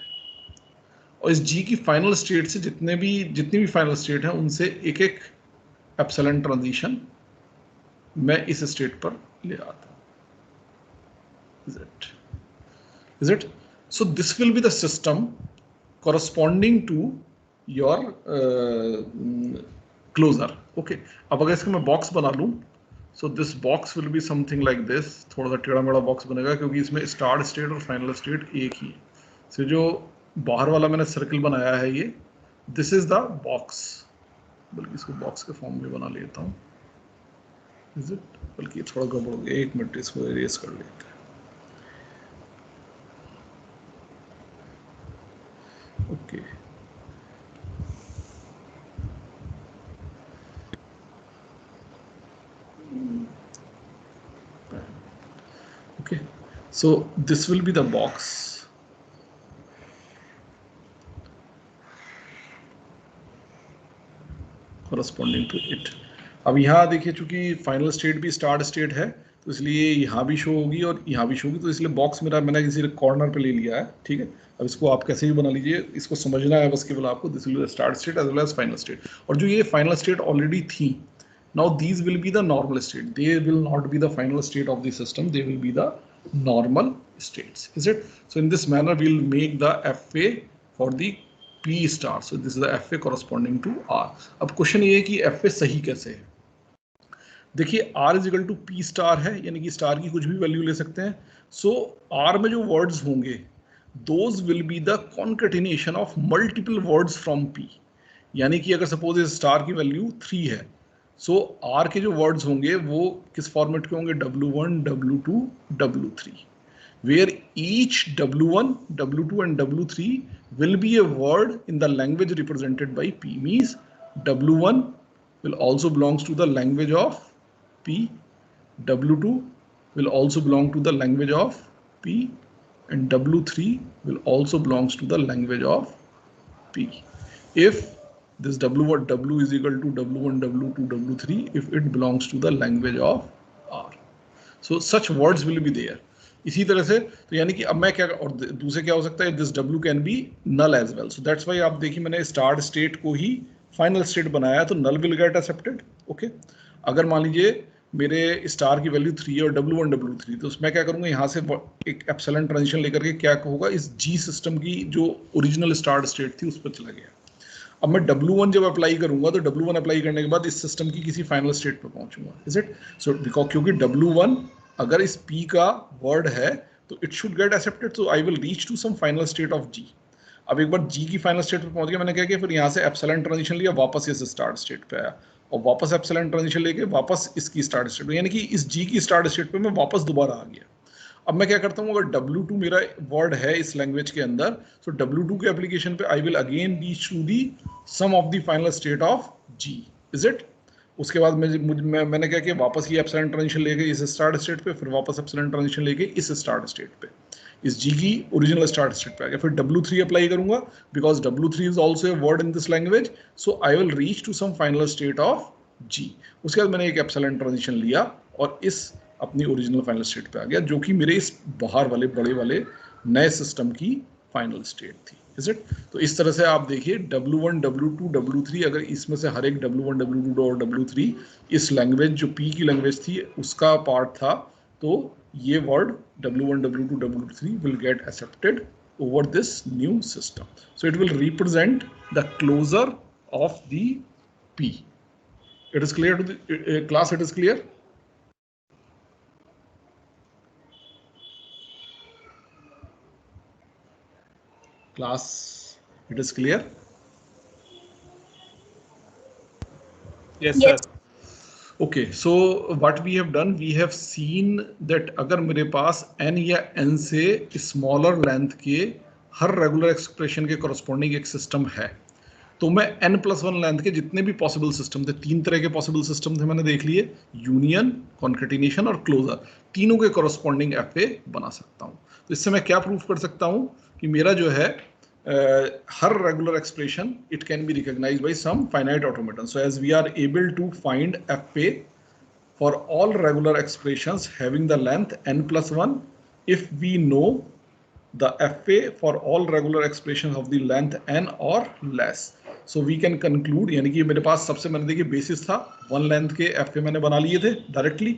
और इस G की फाइनल स्टेट से जितनी भी फाइनल स्टेट है उनसे एक एक एप्सिलॉन ट्रांजिशन मैं इस स्टेट पर ले आता हूं. Is it? So this will be the system corresponding to your closure. Okay. अब अगर इसका मैं बॉक्स बना लूं, so this box will be something like this. थोड़ा सा टेढ़ा मेढ़ा बॉक्स बनेगा क्योंकि इसमें स्टार्ट स्टेट और फाइनल स्टेट एक ही है. So जो बाहर वाला मैंने सर्कल बनाया है ये, this is the box. बल्कि इसको बॉक्स के फॉर्म में बना लेता हूँ. Is it? बल्कि थोड़ा गड़बड़ हो गया, एक मिनट इसको इरेज कर लेते हैं. Okay. Okay, so this will be the box. Corresponding to it. अब यहाँ देखिए चूंकि फाइनल स्टेट भी स्टार्ट स्टेट है तो इसलिए यहाँ भी शो होगी और यहाँ भी शो होगी, तो इसलिए बॉक्स मेरा मैंने किसी कॉर्नर पे ले लिया है. ठीक है, अब इसको आप कैसे भी बना लीजिए, इसको समझना है बस केवल आपको. This will be the start state as well as final state. और जो ये फाइनल स्टेट ऑलरेडी थी, now these will be the normal state. They will not be the final state of the system, they will be the normal states. Is it? So in this manner we will make the FA for the P star. So this is the FA corresponding to R. अब question ये है कि FA सही कैसे है. देखिए R is equal to P star है, यानी कि स्टार की कुछ भी वैल्यू ले सकते हैं. सो R में जो वर्ड्स होंगे those will be the concatenation of multiple words from P. यानी कि अगर सपोज इस स्टार की वैल्यू 3 है, सो R के जो वर्ड्स होंगे वो किस फॉर्मेट के होंगे, W1, W2, W3, where each W1, W2 and W3 will be a word in the language represented by P. Means W1 will also belongs to the language of P, W2 will also belong to the language of P, and W3 will also belongs to the language of P. If this W is equal to W1, W2, W3, if it belongs to the language of R. So such words will be there. इसी तरह से तो यानी कि अब मैं क्या, और दूसरे क्या हो सकता है, this W can be null as well. So that's why आप देखिए मैंने स्टार्ट स्टेट को ही फाइनल स्टेट बनाया, तो नल विल गेट एक्सेप्टेड. ओके, अगर मान लीजिए मेरे स्टार की वैल्यू 3 है और W1, W3, तो मैं क्या करूंगा, यहाँ से एक एप्सिलॉन ट्रांजिशन लेकर के क्या होगा, इस G सिस्टम की जो ओरिजिनल स्टार्ट स्टेट थी उस पर चला गया. अब मैं W1 जब अप्लाई करूंगा तो W1 अप्लाई करने के बाद इस सिस्टम की किसी फाइनल स्टेट पर पहुंचूंगा. Is it? सो बिकॉज क्योंकि W1 अगर इस P का वर्ड है तो it should get accepted, so I will reach to some final state of G. अब एक बार G की फाइनल स्टेट पर पहुंच गया, मैंने क्या किया, फिर यहाँ से एप्सिलॉन ट्रांजिशन लिया, वापस इस स्टार्ट स्टेट पे आया, और वापस एप्सिलॉन ट्रांजिशन लेके वापस इसकी स्टार्ट स्टेट पे, यानी कि इस G की स्टार्ट स्टेट पे मैं वापस दोबारा आ गया. अब मैं क्या करता हूँ, अगर W2 मेरा वर्ड है इस लैंग्वेज के अंदर, तो W2 के एप्लीकेशन पे I will again reach to the some of the final state of G. इज इट? उसके बाद मैंने क्या किया, वापस ये एप्सिलॉन ट्रांजिशन लेके इस स्टार्ट स्टेट पे, फिर वापस एप्सिलॉन ट्रांजिशन लेके इस स्टार्ट स्टेट पे, इस G की ओरिजिनल स्टार्ट स्टेट पे आ गया. फिर W3 अप्लाई करूंगा because W3 is also a word in this language, so I will reach to some final state of G. उसके बाद मैंने एक एप्सिलॉन ट्रांजिशन लिया और इस अपनी ओरिजिनल फाइनल स्टेट पे आ गया, जो कि मेरे इस बाहर वाले बड़े वाले नए सिस्टम की फाइनल स्टेट थी. Is it? तो इस तरह से आप देखिए W1, W2, W3, अगर इसमें से हर एक W1, W2 और W3 इस लैंग्वेज जो P की लैंग्वेज थी उसका पार्ट था, तो ये word W1, W2, W3 will get accepted over this new system. So it will represent the closure of the P. It is clear to the class? It is clear? Class, it is clear? Yes, Yes. sir. Okay, so what we have done, we have seen that अगर मेरे पास n या n से smaller length के हर regular expression के corresponding एक system है, तो मैं n+1 लेंथ के जितने भी पॉसिबल सिस्टम थे, 3 तरह के पॉसिबल सिस्टम थे मैंने देख लिए, यूनियन, कॉन्केटिनेशन और क्लोजर, तीनों के कॉरस्पॉन्डिंग FA बना सकता हूं। तो इससे मैं क्या प्रूफ कर सकता हूं कि मेरा जो है हर regular expression it can be recognized by some finite automaton. So as we are able to find FA for all regular expressions having the length n+1 if we know the FA for all regular expressions of the length n or less. So we can conclude, यानी कि मेरे पास सबसे मैंने देखिए basis था 1 length के FA मैंने बना लिए थे डायरेक्टली,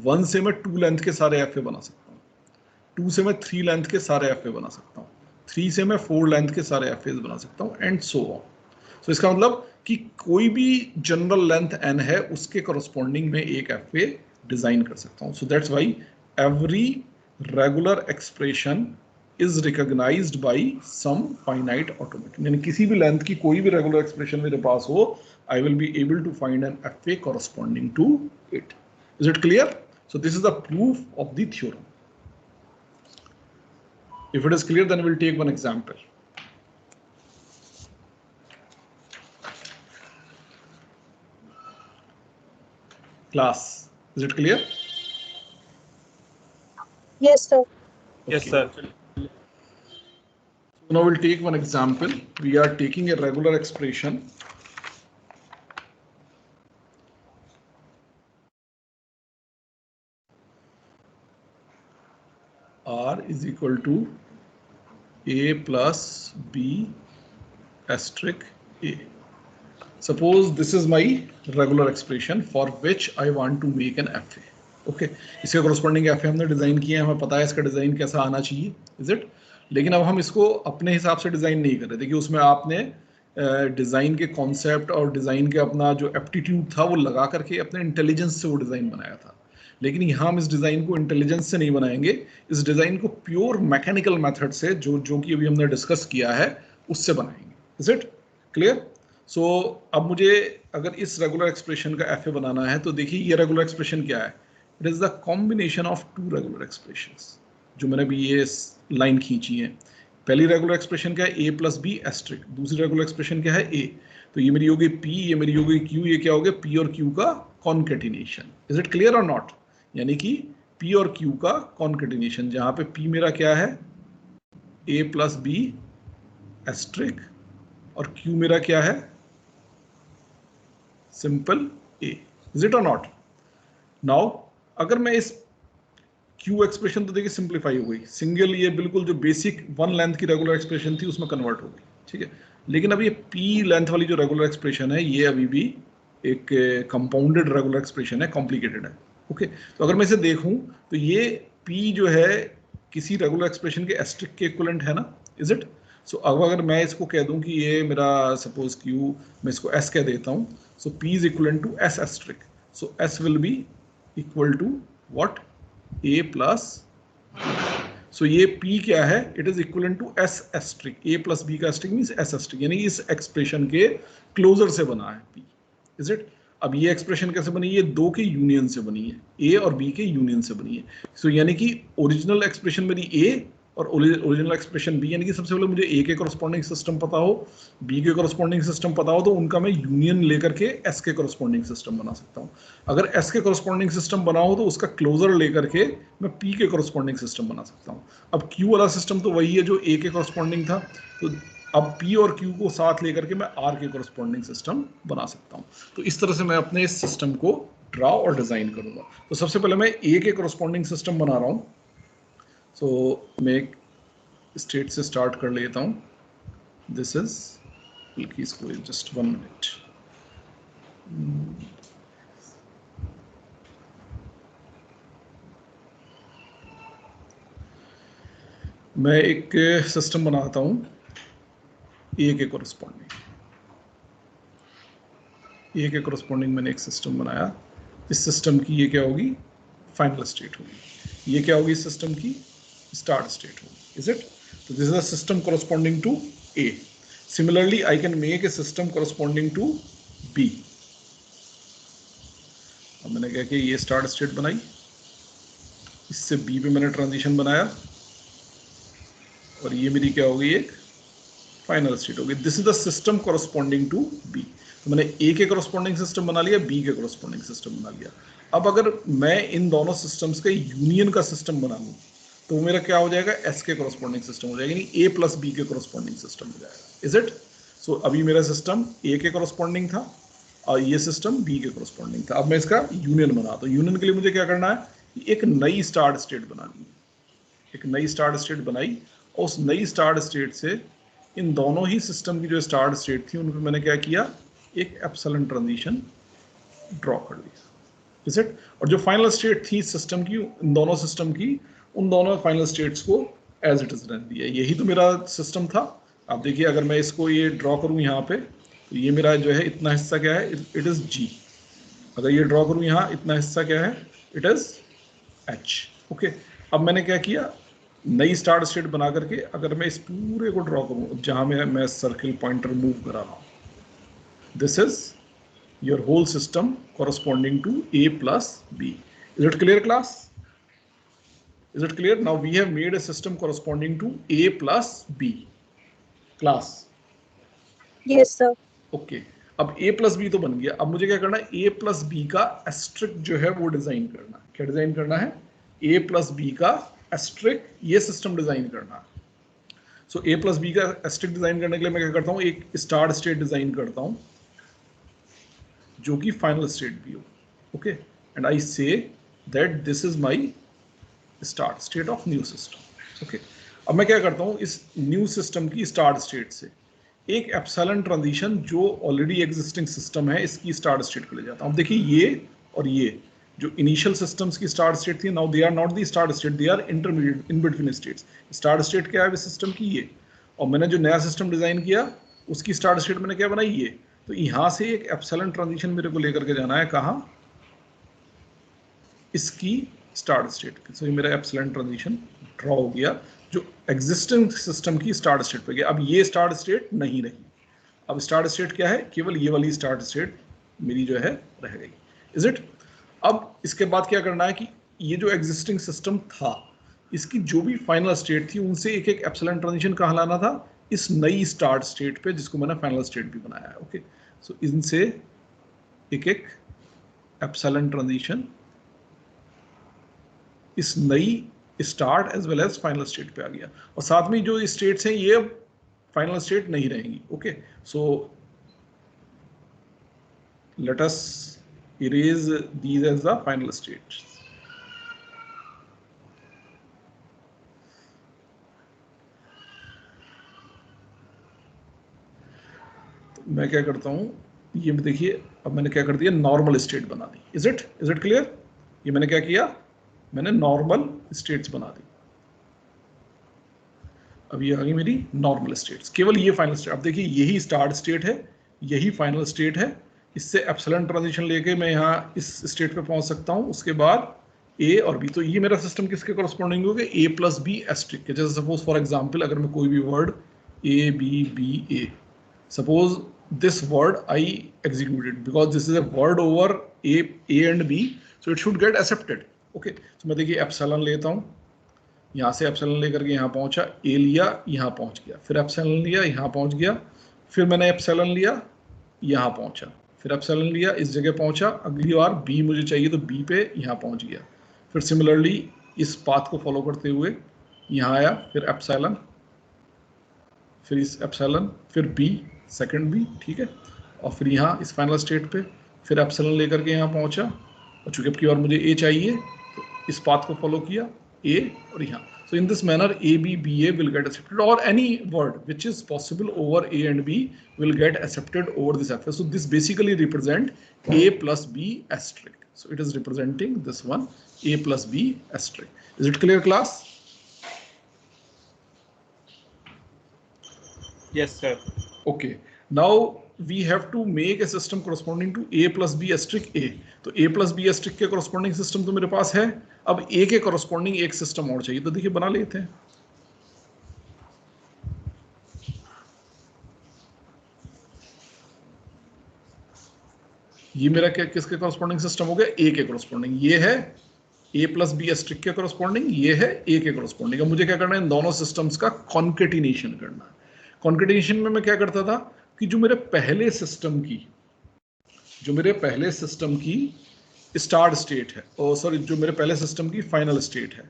1 से मैं 2 लेंथ के सारे FA बना सकता हूँ, 2 से मैं 3 लेंथ के सारे FA बना सकता हूँ, 3 से मैं 4 लेंथ के सारे FAs बना सकता हूँ एंड सो ऑन। सो इसका मतलब कि कोई भी जनरल लेंथ n है उसके कॉरस्पॉन्डिंग में एक FA डिजाइन कर सकता हूँ। So that's why every regular expression is recognised by some finite automaton, यानी किसी भी लेंथ की कोई भी रेगुलर एक्सप्रेशन मेरे पास हो, I will be able to find an FA corresponding to it. Is it clear? So this is the proof of the theorem. If it is clear, then we'll take one example. Class, is it clear? Yes, sir. Yes, Okay. sir. So now we'll take one example. We are taking a regular expression. R is equal to A plus B asterisk A. Suppose this is my regular expression for which I want to make an FA. Okay, इसके corresponding FA हमने design किया है, हमें पता है इसका design कैसा आना चाहिए, is it? लेकिन अब हम इसको अपने हिसाब से डिजाइन नहीं कर रहे। देखिए उसमें आपने डिजाइन के कॉन्सेप्ट और डिजाइन के अपना जो एप्टीट्यूड था वो लगा करके अपने इंटेलिजेंस से वो डिजाइन बनाया था, लेकिन यहाँ हम इस डिजाइन को इंटेलिजेंस से नहीं बनाएंगे, इस डिजाइन को प्योर मैकेनिकल मेथड से जो कि अभी हमने डिस्कस किया है उससे बनाएंगे। Is it clear? सो अब मुझे अगर इस रेगुलर एक्सप्रेशन का FA बनाना है तो देखिए ये रेगुलर एक्सप्रेशन क्या है, it is the combination of 2 regular expressions जो मैंने अभी ये लाइन खींची है। पहली रेगुलर एक्सप्रेशन क्या है, A plus B asterisk, दूसरी रेगुलर एक्सप्रेशन क्या है A, तो ये मेरी होगी P, ये मेरी होगी Q, ये क्या हो गया P और Q का कॉन्केटिनेशन। इज इट क्लियर और नॉट? यानी कि P और Q का कॉन्केटिनेशन, जहां पे P मेरा क्या है A plus B asterisk और Q मेरा क्या है सिंपल A। इज इट और नॉट? नाउ अगर मैं इस Q एक्सप्रेशन तो देखिए सिंप्लीफाई हो गई, सिंगल ये बिल्कुल जो बेसिक 1 लेंथ की रेगुलर एक्सप्रेशन थी उसमें कन्वर्ट हो गई, ठीक है। लेकिन अब ये P लेंथ वाली जो रेगुलर एक्सप्रेशन है ये अभी भी एक कंपाउंडेड रेगुलर एक्सप्रेशन है, कॉम्प्लिकेटेड है। ओके, तो अगर मैं इसे देखूं तो ये P जो है किसी रेगुलर एक्सप्रेशन के एस्ट्रिक के इक्विवेलेंट है ना, इज इट? सो अब अगर मैं इसको कह दूं कि ये मेरा सपोज Q, मैं इसको S कह देता हूं, so P is equivalent to S asterisk, so S will be equal to what, A plus, so ये P क्या है, it is equivalent to S asterisk, A plus B का एस्ट्रिक मींस S एस्ट्रिक, यानी इस expression के closure से बना है P। Is it? अब ये एक्सप्रेशन कैसे बनी है, 2 के यूनियन से बनी है, A और B के यूनियन से बनी है। सो यानी कि ओरिजिनल एक्सप्रेशन मेरी A और ओरिजिनल एक्सप्रेशन B, यानी कि सबसे पहले मुझे A के कॉरस्पॉन्डिंग सिस्टम पता हो, B के कॉरस्पॉन्डिंग सिस्टम पता हो, तो उनका मैं यूनियन लेकर के S के कॉरस्पॉन्डिंग सिस्टम बना सकता हूँ। अगर S के कॉरस्पॉन्डिंग सिस्टम बना हो तो उसका क्लोजर लेकर के मैं P के कॉरस्पॉन्डिंग सिस्टम बना सकता हूँ। अब Q वाला सिस्टम तो वही है जो A के कॉरस्पॉन्डिंग था, तो अब P और Q को साथ लेकर के मैं R के कॉरस्पॉन्डिंग सिस्टम बना सकता हूँ। तो इस तरह से मैं अपने इस सिस्टम को ड्रा और डिजाइन करूंगा। तो सबसे पहले मैं A के कॉरस्पॉन्डिंग सिस्टम बना रहा हूँ। सो मैं एक स्टेट से स्टार्ट कर लेता हूँ, दिस इज, बल्कि इसको जस्ट 1 मिनट, मैं एक सिस्टम बनाता हूँ A के कॉरस्पॉन्डिंग, A के कॉरस्पॉन्डिंग मैंने एक सिस्टम बनाया, इस सिस्टम की ये क्या होगी, फाइनल स्टेट होगी, ये क्या होगी इस सिस्टम की, स्टार्ट स्टेट होगी। Is it? तो this is a system corresponding to A। Similarly I can make a system corresponding to B। अब मैंने क्या किया, ये स्टार्ट स्टेट बनाई, इससे B पे मैंने ट्रांजिशन बनाया, और ये मेरी क्या होगी एक फाइनल स्टेट होगी। This is the system corresponding to B. तो मैंने ए के कॉरस्पॉन्डिंग सिस्टम बना लिया, बी के कॉरस्पॉन्डिंग सिस्टम बना लिया। अब अगर मैं इन दोनों सिस्टम्स के यूनियन का सिस्टम बना लूँ तो मेरा क्या हो जाएगा, एस के कॉरस्पॉन्डिंग सिस्टम हो जाएगा, यानी ए प्लस बी के कॉरस्पॉन्डिंग सिस्टम हो जाएगा। Is it? सो अभी मेरा सिस्टम ए के कॉरस्पॉन्डिंग था और ये सिस्टम बी के कॉरस्पॉन्डिंग था। अब मैं इसका यूनियन बनाता हूँ। यूनियन के लिए मुझे क्या करना है, एक नई स्टार्ट स्टेट बनानी है। एक नई स्टार्ट स्टेट बनाई और उस नई स्टार्ट स्टेट से इन दोनों ही सिस्टम की जो स्टार्ट स्टेट थी उन पर मैंने क्या किया, एक एप्सिलॉन ट्रांजिशन ड्रॉ कर दिया। Is it? और जो फाइनल स्टेट थी सिस्टम की, इन दोनों सिस्टम की, उन दोनों फाइनल स्टेट्स को एज इट इज रहने दिया। यही तो मेरा सिस्टम था। आप देखिए, अगर मैं इसको ये ड्रॉ करूं यहाँ पे, तो ये मेरा जो है इतना हिस्सा क्या है, इट इज जी। अगर ये ड्रॉ करूं यहाँ, इतना हिस्सा क्या है, इट इज एच। ओके, अब मैंने क्या किया, नई स्टार्ट स्टेट बना करके अगर मैं इस पूरे को ड्रॉ करूं, जहां मैं सर्किल पॉइंटर मूव करा रहा हूं, this is your whole system corresponding to A plus B. Is it clear, class? Is it clear? Now we have made a system corresponding to A plus B. Class? Yes, sir. Okay. अब A plus B तो बन गया। अब मुझे क्या करना है, A plus B का एस्ट्रिक जो है वो डिजाइन करना है। क्या डिजाइन करना है? A plus B का एस्ट्रिक, ये सिस्टम डिजाइन करना है। सो A plus B का एस्ट्रिक डिजाइन करने के लिए मैं क्या करता हूँ, एक स्टार्ट स्टेट डिजाइन करता हूँ जो कि फाइनल स्टेट भी हो। Okay, and I say that this is my start state of new system. Okay, अब मैं क्या करता हूँ, इस न्यू सिस्टम की स्टार्ट स्टेट से एक एप्सिलॉन ट्रांजिशन जो ऑलरेडी एग्जिस्टिंग सिस्टम है इसकी स्टार्ट स्टेट को ले जाता हूँ। अब देखिए, ये और ये जो इनिशियल सिस्टम्स की स्टार्ट स्टेट थी, now they are not the start state, they are intermediate in between states. Start state क्या है सिस्टम की, ये, और मैंने जो नया सिस्टम डिजाइन किया उसकी स्टार्ट स्टेट मैंने क्या बनाई, ये। तो यहां से एक एप्सिलॉन ट्रांजिशन मेरे को लेकर के जाना है, कहां, इसकी स्टार्ट स्टेट। सो ये मेरा एप्सिलॉन ट्रांजिशन ड्रॉ हो गया जो एग्जिस्टिंग सिस्टम की स्टार्ट स्टेट पे गया। अब ये स्टार्ट स्टेट नहीं रही। अब स्टार्ट स्टेट क्या है, केवल ये वाली स्टार्ट स्टेट मेरी जो है रह गई। Is it? अब इसके बाद क्या करना है कि ये जो एग्जिस्टिंग सिस्टम था इसकी जो भी फाइनल स्टेट थी उनसे एक एक एप्सिलॉन ट्रांजिशन कहाँ लाना था, इस नई स्टार्ट स्टेट पे, जिसको मैंने फाइनल स्टेट भी बनाया है। ओके, सो इनसे एक एक एप्सिलॉन ट्रांजिशन इस नई start as well as final state पे आ गया, और साथ में जो स्टेट्स हैं ये अब फाइनल स्टेट नहीं रहेंगी। Okay, so let us erase these as the final states. मैं क्या करता हूँ, ये देखिए, अब मैंने क्या कर दिया, नॉर्मल स्टेट बना दी। Is it clear? ये मैंने क्या किया, मैंने नॉर्मल स्टेट्स बना दी। अब ये आ गई मेरी नॉर्मल स्टेट्स, केवल ये फाइनल स्टेट। अब देखिए, यही स्टार्ट स्टेट है, यही फाइनल स्टेट है। इससे एप्सिलॉन ट्रांजिशन लेके मैं यहाँ इस स्टेट पे पहुंच सकता हूँ। उसके बाद ए और बी, तो ये मेरा सिस्टम किसके कॉरस्पॉन्डिंग हो गया, ए प्लस बी एस्ट्रिक के। जैसे सपोज फॉर एग्जाम्पल, अगर मैं कोई भी word A B B A, suppose this word I executed because this is a word over A and B, so it should get accepted. Okay, so मैं देखिए epsilon लेता हूँ, यहाँ से एप्सिलॉन लेकर के यहाँ पहुँचा, A लिया, यहाँ पहुँच गया, फिर एप्सिलॉन लिया, यहाँ पहुँच गया, फिर मैंने एप्सिलॉन लिया, यहाँ पहुँचा, फिर एप्सिलॉन लिया, इस जगह पहुँचा, अगली बार B मुझे चाहिए तो B पे यहाँ पहुँच गया, फिर सिमिलरली इस पाथ को फॉलो करते हुए यहाँ आया, फिर एप्सिलॉन, फिर इस एप्सिलॉन, फिर B, सेकंड भी, ठीक है, और फिर यहाँ इस फाइनल स्टेट पे फिर एप्सिलॉन लेकर के यहाँ पहुँचा, और चूंकि अब की बार मुझे ए चाहिए तो इस पाथ को फॉलो किया, ए और यहाँ। So in this manner A B B A will get accepted, और any word which is possible over A and B will get accepted over this F. So this basically represent A plus B asterisk. So it is representing this one, A plus B asterisk. Is it clear, class? Yes, sir. Okay, now we have to make a system corresponding to a plus b asterisk a. तो a plus b asterisk के corresponding system तो मेरे पास है। अब a के corresponding एक system और चाहिए, तो देखिए बना लेते हैं। ये मेरा क्या, किसके corresponding system हो गया, a के corresponding। ये है a plus b asterisk के corresponding, ये है a के corresponding। अब मुझे क्या करना है, इन दोनों systems का concatenation करना है। कॉन्केटेनेशन में मैं क्या करता था कि जो मेरे पहले सिस्टम की स्टार्ट स्टेट है, और सॉरी जो मेरे पहले सिस्टम की फाइनल स्टेट है,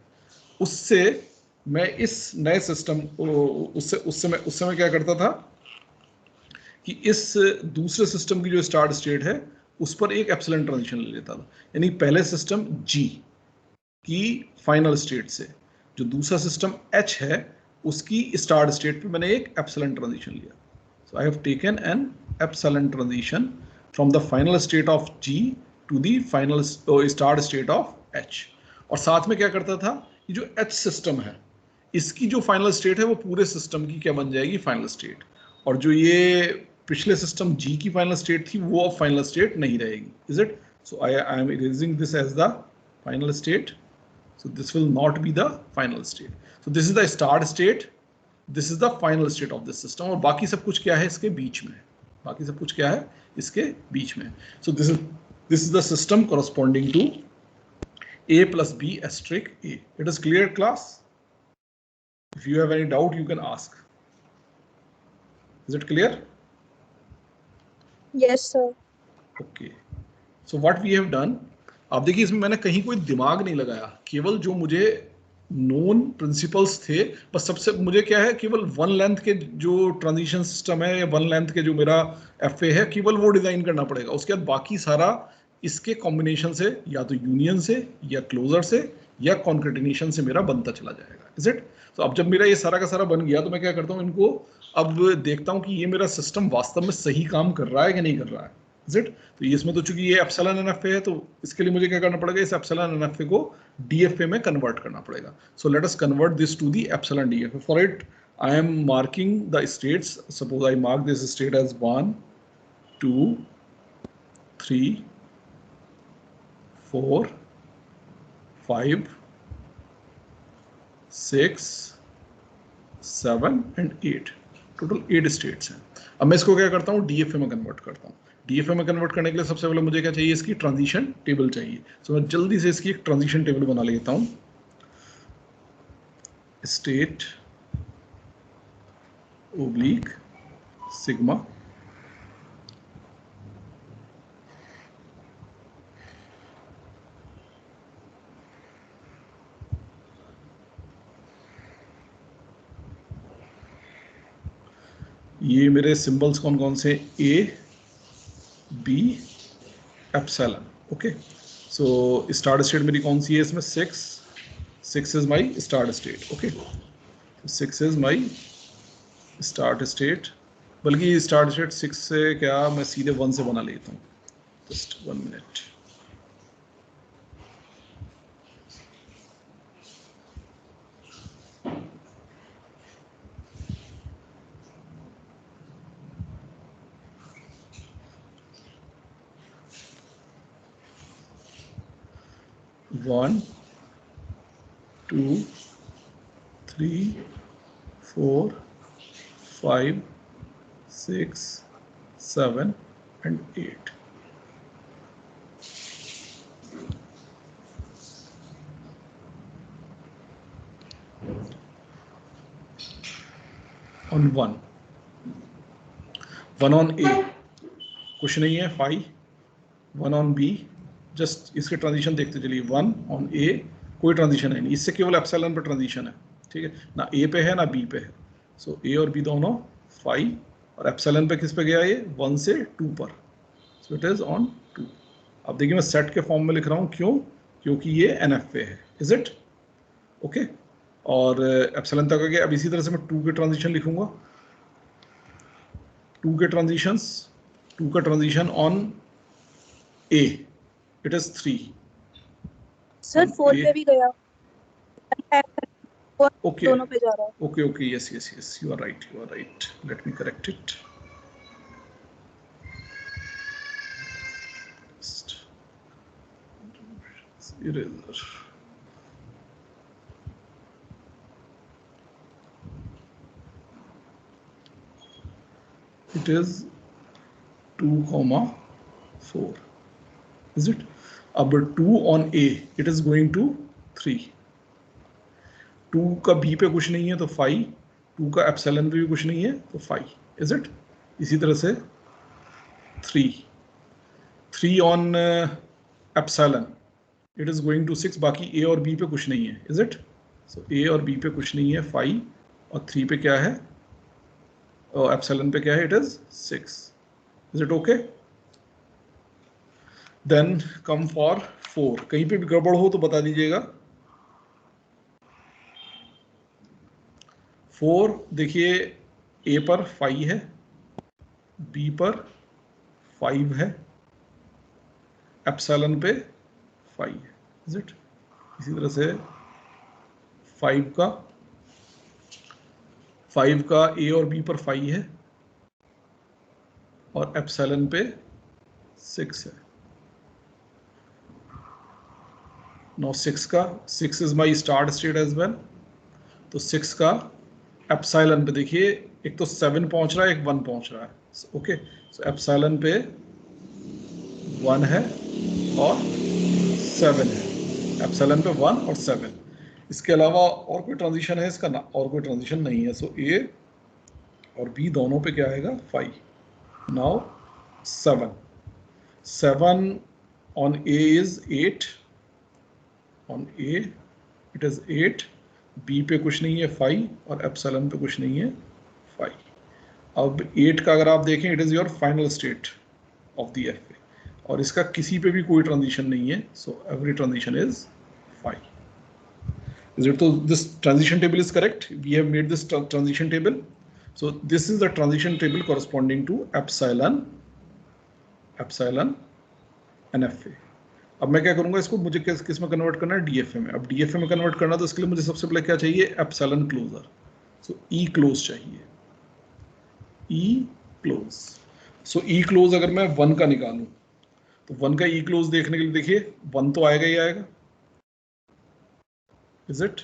उससे मैं इस नए सिस्टम उससे मैं क्या करता था कि इस दूसरे सिस्टम की जो स्टार्ट स्टेट है उस पर एक एप्सिलॉन ट्रांजिशन ले लेता था। यानी पहले सिस्टम जी की फाइनल स्टेट से जो दूसरा सिस्टम एच है उसकी स्टार्ट स्टेट पे मैंने एक एप्सिलॉन ट्रांजिशन लिया। So I have taken an epsilon transition from the final state of G to the final start state of H. और साथ में क्या करता था, ये जो एच सिस्टम है इसकी जो फाइनल स्टेट है वो पूरे सिस्टम की क्या बन जाएगी, फाइनल स्टेट। और जो ये पिछले सिस्टम जी की फाइनल स्टेट थी वो अब फाइनल स्टेट नहीं रहेगी। Is it? So I am erasing this as the final state. So this will not be the final state. So this is the start state. This is the final state of this system. और बाकी सब कुछ क्या है इसके बीच में, बाकी सब कुछ क्या है इसके बीच में. So this is the system corresponding to A plus B asterisk A. It is clear, class? If you have any doubt, you can ask. Is it clear? Yes, sir. Okay. So what we have done, आप देखिए इसमें मैंने कहीं कोई दिमाग नहीं लगाया, केवल जो मुझे नोन प्रिंसिपल्स थे बस सबसे मुझे क्या है केवल वन लेंथ के जो ट्रांजिशन सिस्टम है या वन लेंथ के जो मेरा एफए है केवल वो डिजाइन करना पड़ेगा। उसके बाद बाकी सारा इसके कॉम्बिनेशन से या तो यूनियन से या क्लोजर से या कॉन्केटिनेशन से मेरा बनता चला जाएगा। Is it? तो अब जब मेरा ये सारा का सारा बन गया तो मैं क्या करता हूँ, इनको अब देखता हूँ कि ये मेरा सिस्टम वास्तव में सही काम कर रहा है कि नहीं कर रहा है। Is it? तो इसमें तो चूंकि ये एप्सिलॉन एनएफए है तो इसके लिए मुझे क्या करना पड़ेगा, इस एप्सिलॉन एनएफए को डीएफए में कन्वर्ट करना पड़ेगा। So let us convert this to the epsilon DFA. For it I am marking the states. Suppose I mark this state as 1 2 3 4 5 6 7 and 8। Total 8 states हैं। अब मैं इसको क्या करता हूँ, डीएफए में कन्वर्ट करता हूँ। डीएफए में कन्वर्ट करने के लिए सबसे पहले मुझे क्या चाहिए, इसकी ट्रांजिशन टेबल चाहिए। सो मैं जल्दी से इसकी एक ट्रांजिशन टेबल बना लेता हूँ। स्टेट ओब्लिक सिग्मा ये मेरे सिंबल्स कौन कौन से, A B epsilon. Okay, so start state मेरी कौन सी है इसमें, 6 is my start state. Okay, 6 is my start state, बल्कि स्टार्ट स्टेट 6 से क्या मैं सीधे 1 से बना लेता हूँ। Just 1 minute. One, 2, 3, 4, 5, 6, 7 and 8. On 1 on A कुछ नहीं है, 5, 1 on B, जस्ट इसके ट्रांजिशन देखते चलिए। 1 ऑन ए कोई ट्रांजिशन है नहीं, इससे केवल एप्सिलॉन पर ट्रांजिशन है। ठीक है, ना ए पे है ना बी पे है। सो ए और बी दोनों 5 और एप्सिलॉन पे किस पे गया, ये 1 से 2 पर। सो इट इज ऑन 2। अब देखिए मैं सेट के फॉर्म में लिख रहा हूँ, क्यों, क्योंकि ये एनएफ पे है। Is it? ओके, और एप्सिलॉन तक आ गया। अब इसी तरह से मैं 2 के ट्रांजिशन लिखूंगा। 2 के ट्रांजिशंस, 2 का transition on A it is 3. Sir 4 पे भी गया, Okay, दोनों पे जा रहा है। okay, yes, you are right, let me correct it. Eraser. It is 2,4. Is it? अब 2 on A, it is going to 3. 2 का B पे कुछ नहीं है तो 5, 2 का एप्सिलॉन पे भी कुछ नहीं है तो 5, इज इट? इसी तरह से 3 on epsilon it is going to 6, बाकी ए और बी पे कुछ नहीं है, इज इट? सो ए और बी पे कुछ नहीं है 5, और 3 पे क्या है, और एप्सिलॉन पे क्या है, it is 6, is it okay? Then come for 4, कहीं पे भी गड़बड़ हो तो बता दीजिएगा। 4 देखिए ए पर 5 है, बी पर 5 है, एप्सिलॉन पे 5 है, इज इट? इसी तरह से 5 का ए और बी पर 5 है और एप्सिलॉन पे 6 है। No 6 is my start state as well, तो 6 का एप्सिलॉन पे देखिए एक तो 7 पहुंच रहा है, एक 1 पहुंच रहा है, ओके। सो एप्सिलॉन पे 1 है और 7 है, एप्सिलॉन पे 1 और 7। इसके अलावा और कोई ट्रांजिशन है इसका? ना, और कोई ट्रांजिशन नहीं है। सो ए और बी दोनों पे क्या आएगा, 5। Now 7 on A is 8, on A it is 8, B पे कुछ नहीं है 5, और एप्सिलॉन पे कुछ नहीं है 5। अब 8 का अगर आप देखें, it is your final state of the F A, और इसका किसी पे भी कोई ट्रांजिशन नहीं है, so every transition is 5। Is it? So this transition table is correct. We have made this transition table. So this is the transition table corresponding to epsilon and FA. अब मैं क्या करूंगा, इसको मुझे किस में कन्वर्ट करना है, DFA में। अब DFA में कन्वर्ट करना तो इसके लिए मुझे सबसे पहले क्या चाहिए, एप्सिलॉन क्लोजर। सो ई क्लोज चाहिए, ई क्लोज। सो ई क्लोज अगर मैं 1 का निकालूं तो 1 का ई क्लोज देखने के लिए देखिए 1 तो आएगा ही आएगा, इज इट?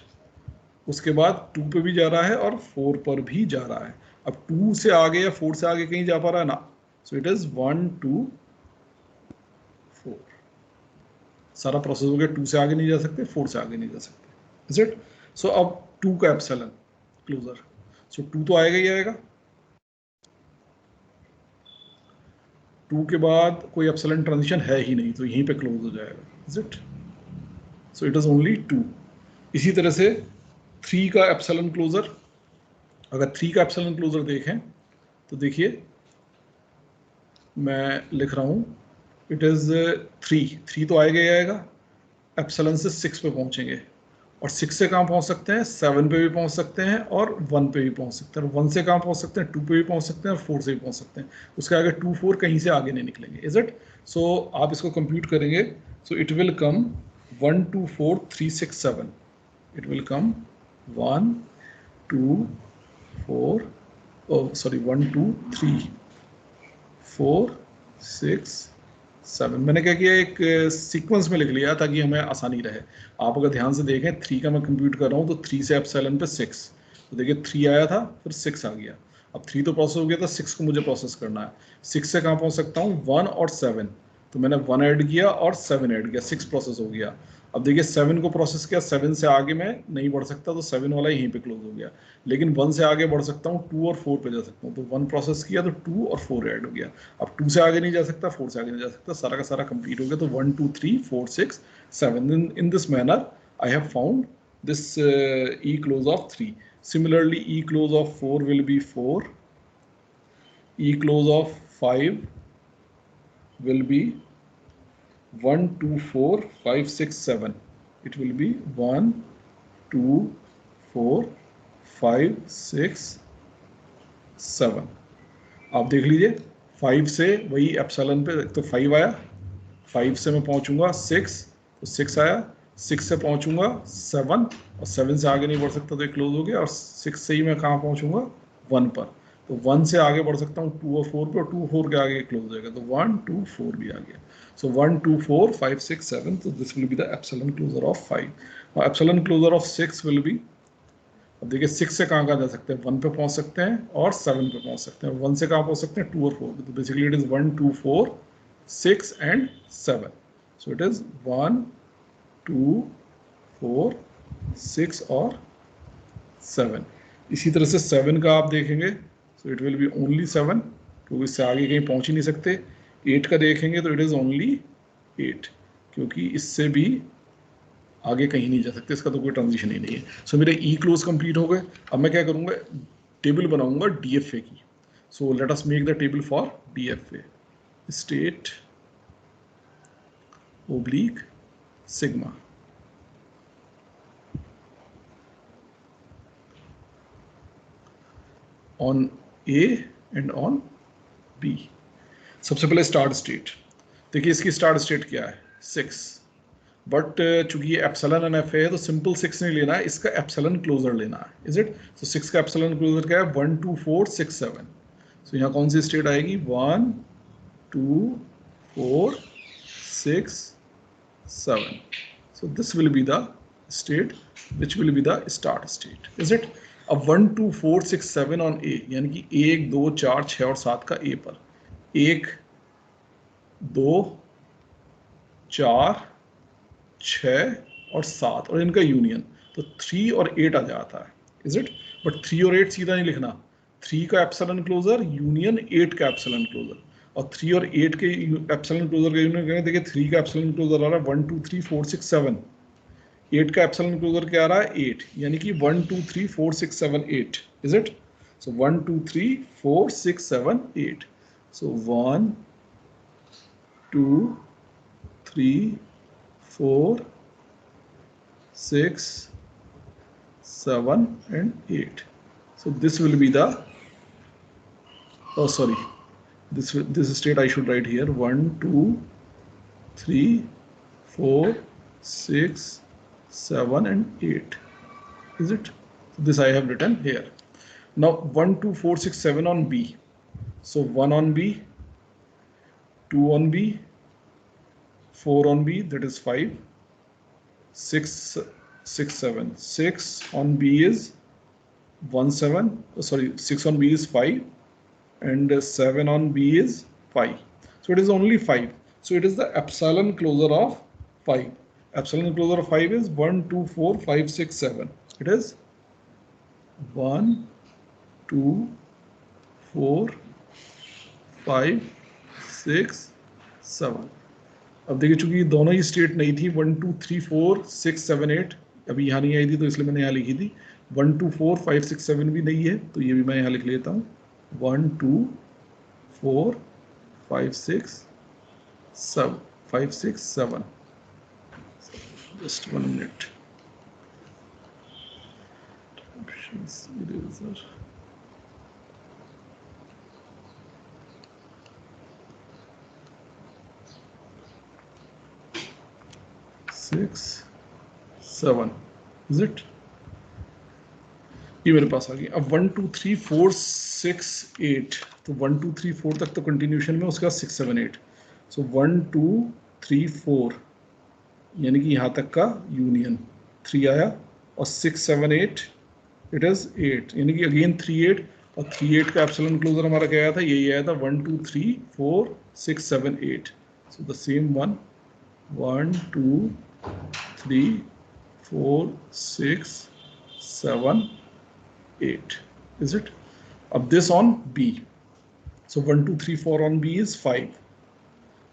उसके बाद 2 पे भी जा रहा है और 4 पर भी जा रहा है। अब 2 से आगे या 4 से आगे कहीं जा पा रहा है ना, सो इट इज 1 2 4। सारा प्रोसेस हो गया, 2 से आगे नहीं जा सकते, 4 से आगे नहीं जा सकते, इज इट? सो अब 2 का एप्सिलॉन क्लोजर, सो 2 तो आएगा ही आएगा। 2 के बाद कोई एप्सिलॉन ट्रांजिशन है ही नहीं, तो यहीं पे क्लोज हो जाएगा, is it? So it is only 2। इसी तरह से 3 का एप्सिलॉन क्लोजर, अगर 3 का एप्सिलॉन क्लोजर देखें तो देखिए मैं लिख रहा हूं, इट इज 3 तो आएगा ही आएगा, एप्सिलॉन से 6 पे पहुंचेंगे, और 6 से कहां पहुंच सकते हैं, 7 पे भी पहुंच सकते हैं और 1 पे भी पहुंच सकते हैं, और 1 से कहां पहुंच सकते हैं, 2 पे भी पहुंच सकते हैं और 4 से भी पहुंच सकते हैं। उसके आगे 2 4 कहीं से आगे नहीं निकलेंगे, इज इट? सो आप इसको कंप्यूट करेंगे, so it will come 1 2 4 3 6 7, it will come 1 2 4 1 2 3 4 6 7। मैंने क्या किया, एक सीक्वेंस में लिख लिया ताकि हमें आसानी रहे। आप अगर ध्यान से देखें, 3 का मैं कंप्यूट कर रहा हूँ तो 3 से एप्सिलॉन पे 6, तो देखिए 3 आया था फिर 6 आ गया। अब 3 तो प्रोसेस हो गया था, 6 को मुझे प्रोसेस करना है। 6 से कहाँ पहुँच सकता हूँ, 1 और 7, तो मैंने 1 ऐड किया और 7 ऐड किया, 6 प्रोसेस हो गया। अब देखिए 7 को प्रोसेस किया, 7 से आगे मैं नहीं बढ़ सकता, तो 7 वाला यहीं पे क्लोज हो गया। लेकिन 1 से आगे बढ़ सकता हूँ, 2 और 4 पे जा सकता हूँ, तो 1 प्रोसेस किया तो 2 और 4 ऐड हो गया। अब 2 से आगे नहीं जा सकता, 4 से आगे नहीं जा सकता, सारा का सारा कंप्लीट हो गया। तो 1 2 3 4 6 7, इन this manner I have found this e close of 3. Similarly, e close of 4 will be 4, e close of 5 will be 1 2 4 5 6 7, it will be 1 2 4 5 6 7। आप देख लीजिए 5 से वही एप्सिलॉन पे तो 5 आया, 5 से मैं पहुंचूंगा 6, तो 6 आया, 6 से पहुंचूंगा 7, और 7 से आगे नहीं बढ़ सकता तो ये क्लोज हो गया, और 6 से ही मैं कहाँ पहुंचूंगा 1 पर, तो 1 से आगे बढ़ सकता हूँ 2 और 4 पे, और 2 4 के आगे क्लोज हो जाएगा, तो 1 2 4 भी आ गया। सो 1 2 4 5 6 7, तो this will be the epsilon closure of 5। और epsilon closure of 6 will be, अब देखिए 6 से कहाँ जा सकते हैं, 1 पे पहुंच सकते हैं और 7 पे पहुंच सकते हैं। 1 से कहाँ पहुंच सकते हैं, 2 और 4 पे, तो basically it is 1 2 4 6 and 7। So it is 1 2 4 6 और 7। इसी तरह से 7 का आप देखेंगे, so it will B only 7, क्योंकि इससे आगे कहीं पहुंच ही नहीं सकते। 8 का देखेंगे तो इट इज़ ओनली 8, क्योंकि इससे भी आगे कहीं नहीं जा सकते, इसका तो कोई ट्रांजिशन ही नहीं है। सो मेरे ई क्लोज कंप्लीट हो गए। अब मैं क्या करूँगा, टेबल बनाऊंगा DFA की। सो let us make the table for DFA। State oblique sigma on A and on B। सबसे पहले स्टार्ट स्टेट, देखिए इसकी स्टार्ट स्टेट क्या है, 6, बट चूंकि ये एप्सिलॉन एंड एफ है तो सिंपल 6 नहीं लेना है, इसका एप्सिलॉन क्लोजर लेना है, इज इट। सो 6 का एप्सिलॉन क्लोजर क्या है, 1 2 4 6 7। सो यहाँ कौन सी स्टेट आएगी, 1 2 4 6 7। सो this will be the state which will be the start state, is it. अब 1 2 4 6 7 ऑन ए, यानी कि 1 2 4 6 और 7 का ए पर, 1 2 4 6 और 7 और इनका यूनियन, तो 3 और 8 आ जाता है, इज इट। बट 3 और 8 सीधा नहीं लिखना, 3 का एप्सिलॉन क्लोजर यूनियन 8 का एप्सिलॉन क्लोजर, और 3 और 8 के एप्सिलॉन क्लोजर का यूनियन करेंगे। देखिए 3 का एप्सिलॉन क्लोजर आ रहा है 1 2 3 4 6 7, 8 का एप्सिलॉन क्लोजर क्या आ रहा है 8, यानी कि 1 2 3 4 6 7 8, is it. So 1 2 3 4 6 7 8। So 1 2 3 4 6 7 and 8. So this will be the, oh sorry, this state I should write here, 1 2 3 4 6 7 and 8, is it. This I have written here. Now 1 2 4 6 7 on B. So 1 on B, 2 on B, 4 on B, that is 5, 6 6 7, 6 on B is 1 7, sorry 6 on B is 5 and 7 on B is 5, so it is only 5. So it is the epsilon closer of 5. Epsilon closer of 5 is 1 2 4 5 6 7. It is 1 2 4 5 6 7. अब देखिए चूंकि दोनों ही state नहीं थी, 1 2 3 4 6 7 8 अभी यहाँ नहीं आई थी, तो इसलिए मैंने यहाँ लिखी थी। 1 2 4 5 6 7 भी नहीं है, तो ये भी मैं यहाँ लिख लेता हूँ, 1 2 4 5 6 7 5 6 7। Just 1 minute. Options eraser. Six, 7, is it? ये मेरे पास आ गई। अब 1 2 3 4 6 8, तो 1 2 3 4 तक तो कंटिन्यूशन में, उसके बाद 6 7 8। सो 1 2 3 4 यानी कि यहाँ तक का यूनियन 3 आया, और 6 7 8 इट इज 8, यानी कि अगेन 3 8, और 3 8 का एप्सिलॉन क्लोजर हमारा क्या आया था, यही आया था 1 2 3 4 6 7 8। So the same one, 1 2 3 4 6 7 8, is it? Of this on B. So 1 2 3 4 on B is 5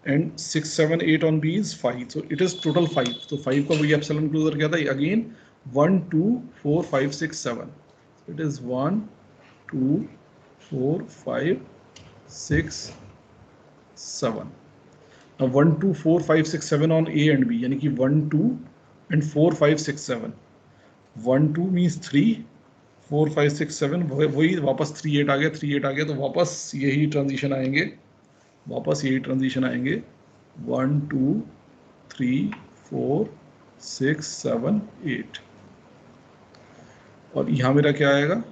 and 6 7 8 on B is 5. So it is total 5. So 5 का वही एप्सिलॉन क्लोजर क्या था, again 1 2 4 5 6 7. It is 1 2 4 5 6 7. Now 1 2 4 5 6 7 on A and B, यानी कि 1 2 and 4 5 6 7. 1 2 means 3, 4 5 6 7, वही वापस 3 8 आ गया, 3 8 आ गया, तो वापस यही ट्रांजिशन आएंगे, 1 2 3 4 6 7 8। और यहाँ मेरा क्या आएगा,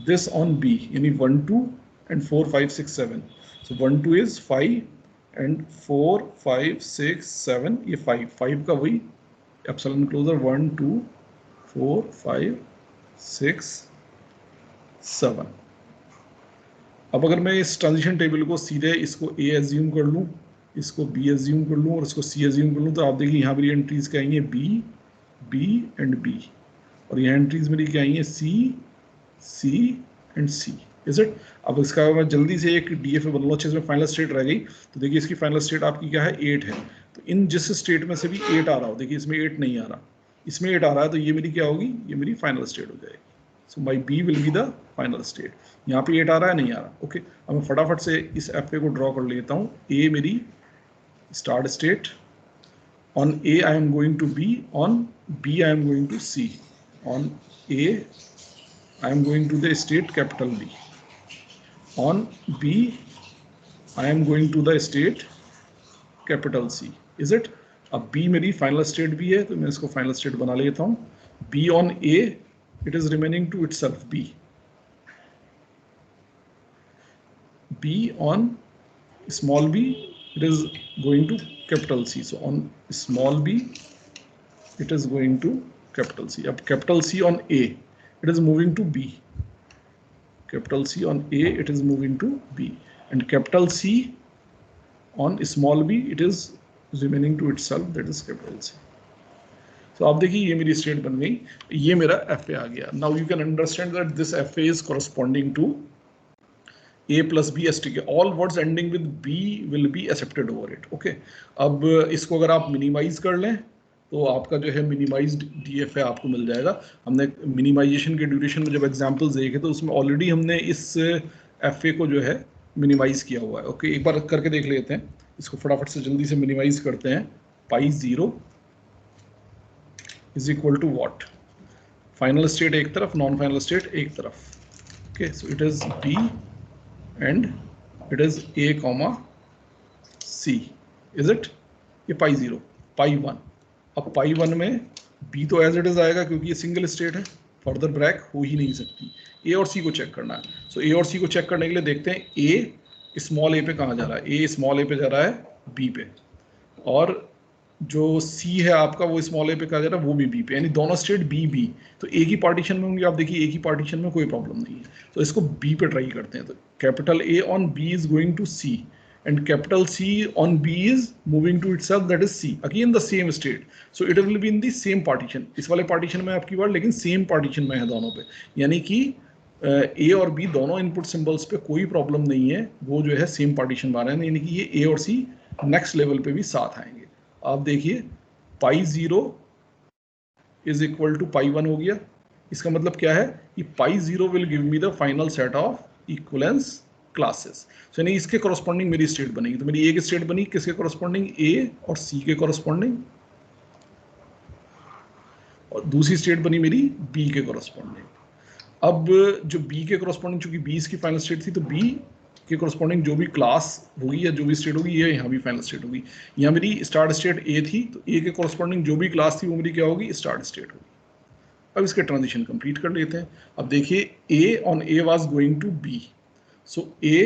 दिस ऑन बी, यानी 1 2 and 4 5 6 7। सो 1 2 is 5 and 4 5 6 7, ये 5 का वही एप्सिलॉन क्लोजर 1 2 4 5 6 7। अब अगर मैं इस ट्रांजिशन टेबल को सीधे इसको ए एज्यूम कर लूँ, इसको बी एज्यूम कर लूँ और इसको सी एज्यूम कर लूँ, तो आप देखिए यहाँ मेरी एंट्रीज क्या आई हैं, बी बी एंड बी, और यहाँ एंट्रीज मेरी क्या आई हैं, सी C and C. Is it? अब इसका मैं जल्दी से एक DFA बना लूँ, अच्छे से फाइनल स्टेट रह गई। तो देखिए इसकी फाइनल स्टेट आपकी क्या है, 8 है। तो इन जिस स्टेट में से भी 8 आ रहा हो, देखिए इसमें 8 नहीं आ रहा, इसमें 8 आ रहा है, तो ये मेरी क्या होगी, ये मेरी फाइनल स्टेट हो जाएगी। सो माई B will be the final state. यहाँ पे 8 आ रहा है, नहीं आ रहा। ओके, अब मैं फटाफट से इस FA को ड्रॉ कर लेता हूँ। A मेरी start state, on A I am going to B, on B I am going to C, on A I am going to the state capital B, on B I am going to the state capital C. Is it? अब B मेरी final state भी है, तो मैं इसको final state बना लेता हूँ। B on A, it is remaining to itself B. B on small b, it is going to capital C. So on small b, it is going to capital C. अब capital C on A, it is moving to B. Capital C on A, it is moving to B. And capital C on small b, it is remaining to itself, that is capital C. So आप देखिए ये मेरी state बन गई, ये मेरा FA आ गया. Now you can understand that this FA is corresponding to A plus B STK. All words ending with B will be accepted over it. Okay. अब इसको अगर आप मिनिमाइज कर लें तो आपका जो है मिनिमाइज्ड DFA आपको मिल जाएगा। हमने मिनिमाइजेशन के ड्यूरेशन में जब एग्जांपल्स देखे तो उसमें ऑलरेडी हमने इस FA को जो है मिनिमाइज किया हुआ है। ओके, एक बार करके देख लेते हैं। इसको फटाफट से जल्दी से मिनिमाइज करते हैं। Pi 0 is equal to what? Final state एक तरफ, नॉन फाइनल स्टेट एक तरफ। Okay, so it is B and it is A comma C. Is it? ये पाई 0, पाई 1। अब पाई 1 में B तो एज इट इज आएगा क्योंकि ये सिंगल स्टेट है, फर्दर ब्रेक हो ही नहीं सकती। A और C को चेक करना है। सो A और C को चेक करने के लिए देखते हैं A स्मॉल a पे कहाँ जा रहा है। A स्मॉल a पे जा रहा है B पे, और जो C है आपका वो स्मॉल a पे कहाँ जा रहा है, वो भी B पे, यानी दोनों स्टेट B B। तो A की पार्टीशन में होंगे। आप देखिए A की पार्टीशन में कोई प्रॉब्लम नहीं है, तो इसको B पे ट्राई करते हैं। तो capital A on B is going to C and capital C on B is moving to itself, that is C, again the same state, so it will be in the same partition। इस वाले partition में आपकी word, लेकिन same partition में है दोनों पे, यानी कि A और B दोनों इनपुट सिंबल्स पे कोई प्रॉब्लम नहीं है, वो जो है सेम पार्टीशन में आ रहे हैं, यानी कि ये A और C नेक्स्ट लेवल पे भी साथ आएंगे। आप देखिए pi 0 is equal to pi 1 हो गया। इसका मतलब क्या है कि pi 0 will give me the final set of equivalence classes. So यानी इसके कॉरस्पॉन्डिंग मेरी स्टेट बनेगी। तो मेरी एक स्टेट बनी किसके कॉरस्पॉन्डिंग? A और C के कॉरस्पॉन्डिंग, और दूसरी स्टेट बनी मेरी B के कॉरस्पॉन्डिंग। अब जो B के कॉरस्पॉन्डिंग, चूंकि B इसकी फाइनल स्टेट थी, तो B के कॉरस्पॉन्डिंग जो भी क्लास होगी या जो भी स्टेट होगी, ये यहाँ भी फाइनल स्टेट होगी। यहाँ मेरी स्टार्ट स्टेट A थी, तो A के कॉरस्पॉन्डिंग जो भी क्लास थी वो मेरी क्या होगी? स्टार्ट स्टेट होगी। अब इसके ट्रांजिशन कंप्लीट कर लेते हैं। अब देखिए A on A was going to B, सो A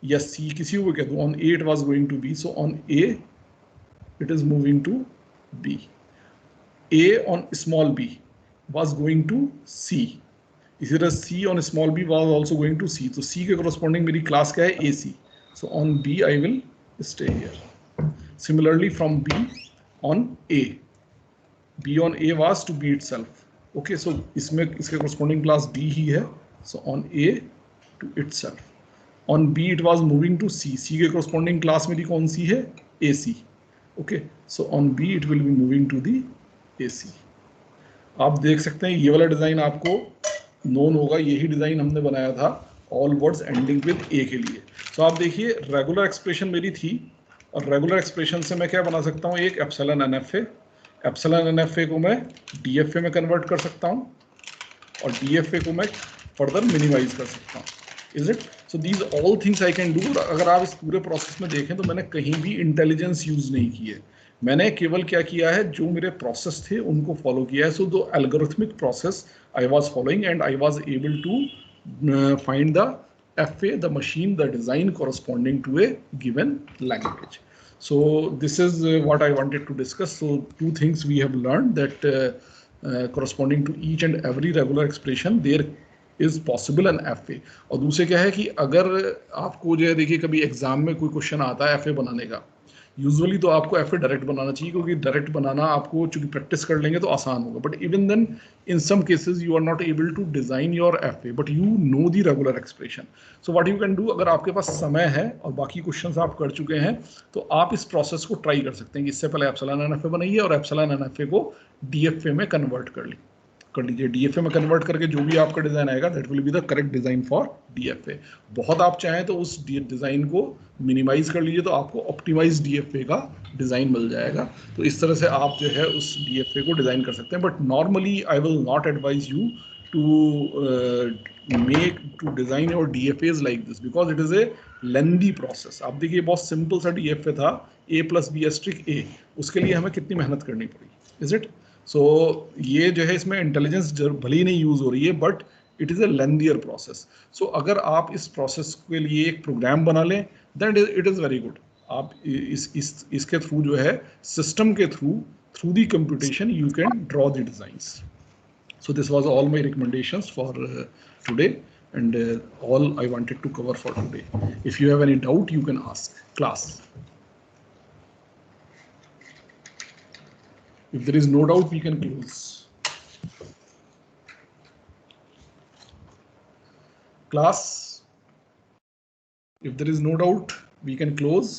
या C किसी को कह दो, on A it was going to B, सो on A it is moving to B। A on small b was going to C, इसी तरह C on small b was also going to C, तो C के corresponding मेरी class क्या है? AC, so on B I will stay here. Similarly from B on A, B on A was to B itself। Okay, so इसमें इसके corresponding class B ही है, so on A to itself। On B it was moving to C, C के corresponding class मेरी कौन सी है? AC। Okay, so on B it will be moving to the AC। आप देख सकते हैं ये वाला डिजाइन आपको नोन होगा, यही डिजाइन हमने बनाया था all words ending with A के लिए। सो आप देखिए रेगुलर एक्सप्रेशन मेरी थी, और रेगुलर एक्सप्रेशन से मैं क्या बना सकता हूँ? एक एप्सिलॉन NFA, एप्सिलॉन NFA को मैं DFA में कन्वर्ट कर सकता हूँ, और DFA को मैं फर्दर मिनिमाइज कर सकता हूँ। Is it? So these all things I can do. अगर आप इस पूरे प्रोसेस में देखें तो मैंने कहीं भी इंटेलिजेंस यूज नहीं की है, मैंने केवल क्या किया है, जो मेरे प्रोसेस थे उनको फॉलो किया है। So the algorithmic process I was following and I was able to find the FA, the machine, the design corresponding to a given language. So this is what I wanted to discuss. So two things we have learned, that corresponding to each and every regular expression there is possible an FA। और दूसरे क्या है कि अगर आपको जो है देखिए कभी एग्जाम में कोई क्वेश्चन आता है FA बनाने का, यूजुअली तो आपको एफ ए डायरेक्ट बनाना चाहिए, क्योंकि डायरेक्ट बनाना आपको चूंकि प्रैक्टिस कर लेंगे तो आसान होगा, but even then in some cases you are not able to design your F A but you know the regular expression. So what you can do, अगर आपके पास समय है और बाकी क्वेश्चंस आप कर चुके हैं तो आप इस प्रोसेस को ट्राई कर सकते हैं कि इससे पहले एप्सिलॉन एन एफ ए बनाइए और एप्सिलॉन एन एफ ए को डीएफए में कन्वर्ट कर लीजिए. डीएफए में कन्वर्ट करके जो भी आपका डिजाइन आएगा that will be the correct design for DFA. बहुत आप चाहें तो उस डिजाइन को मिनिमाइज कर लीजिए तो आपको ऑप्टिमाइज डीएफए का डिजाइन मिल जाएगा. तो इस तरह से आप जो है उस डीएफए को डिजाइन कर सकते हैं. But normally I will not advise you to design your DFAs like this because it is a lengthy process. आप देखिए बहुत सिंपल सा डीएफए था a+b*a, उसके लिए हमें कितनी मेहनत करनी पड़ी, इज इट? सो ये जो है इसमें इंटेलिजेंस भले ही नहीं यूज हो रही है but it is a lengthier process. So अगर आप इस प्रोसेस के लिए एक प्रोग्राम बना लें then it is very good. आप इसके थ्रू जो है सिस्टम के through the computation you can draw the designs. So this was all my recommendations for today and all I wanted to cover for today. If you have any doubt, you can ask class. If there is no doubt, we can close. Class, if there is no doubt, we can close.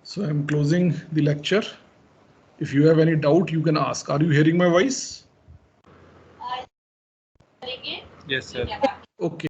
So I'm closing the lecture. If you have any doubt, you can ask. Are you hearing my voice? Yes, sir. Okay.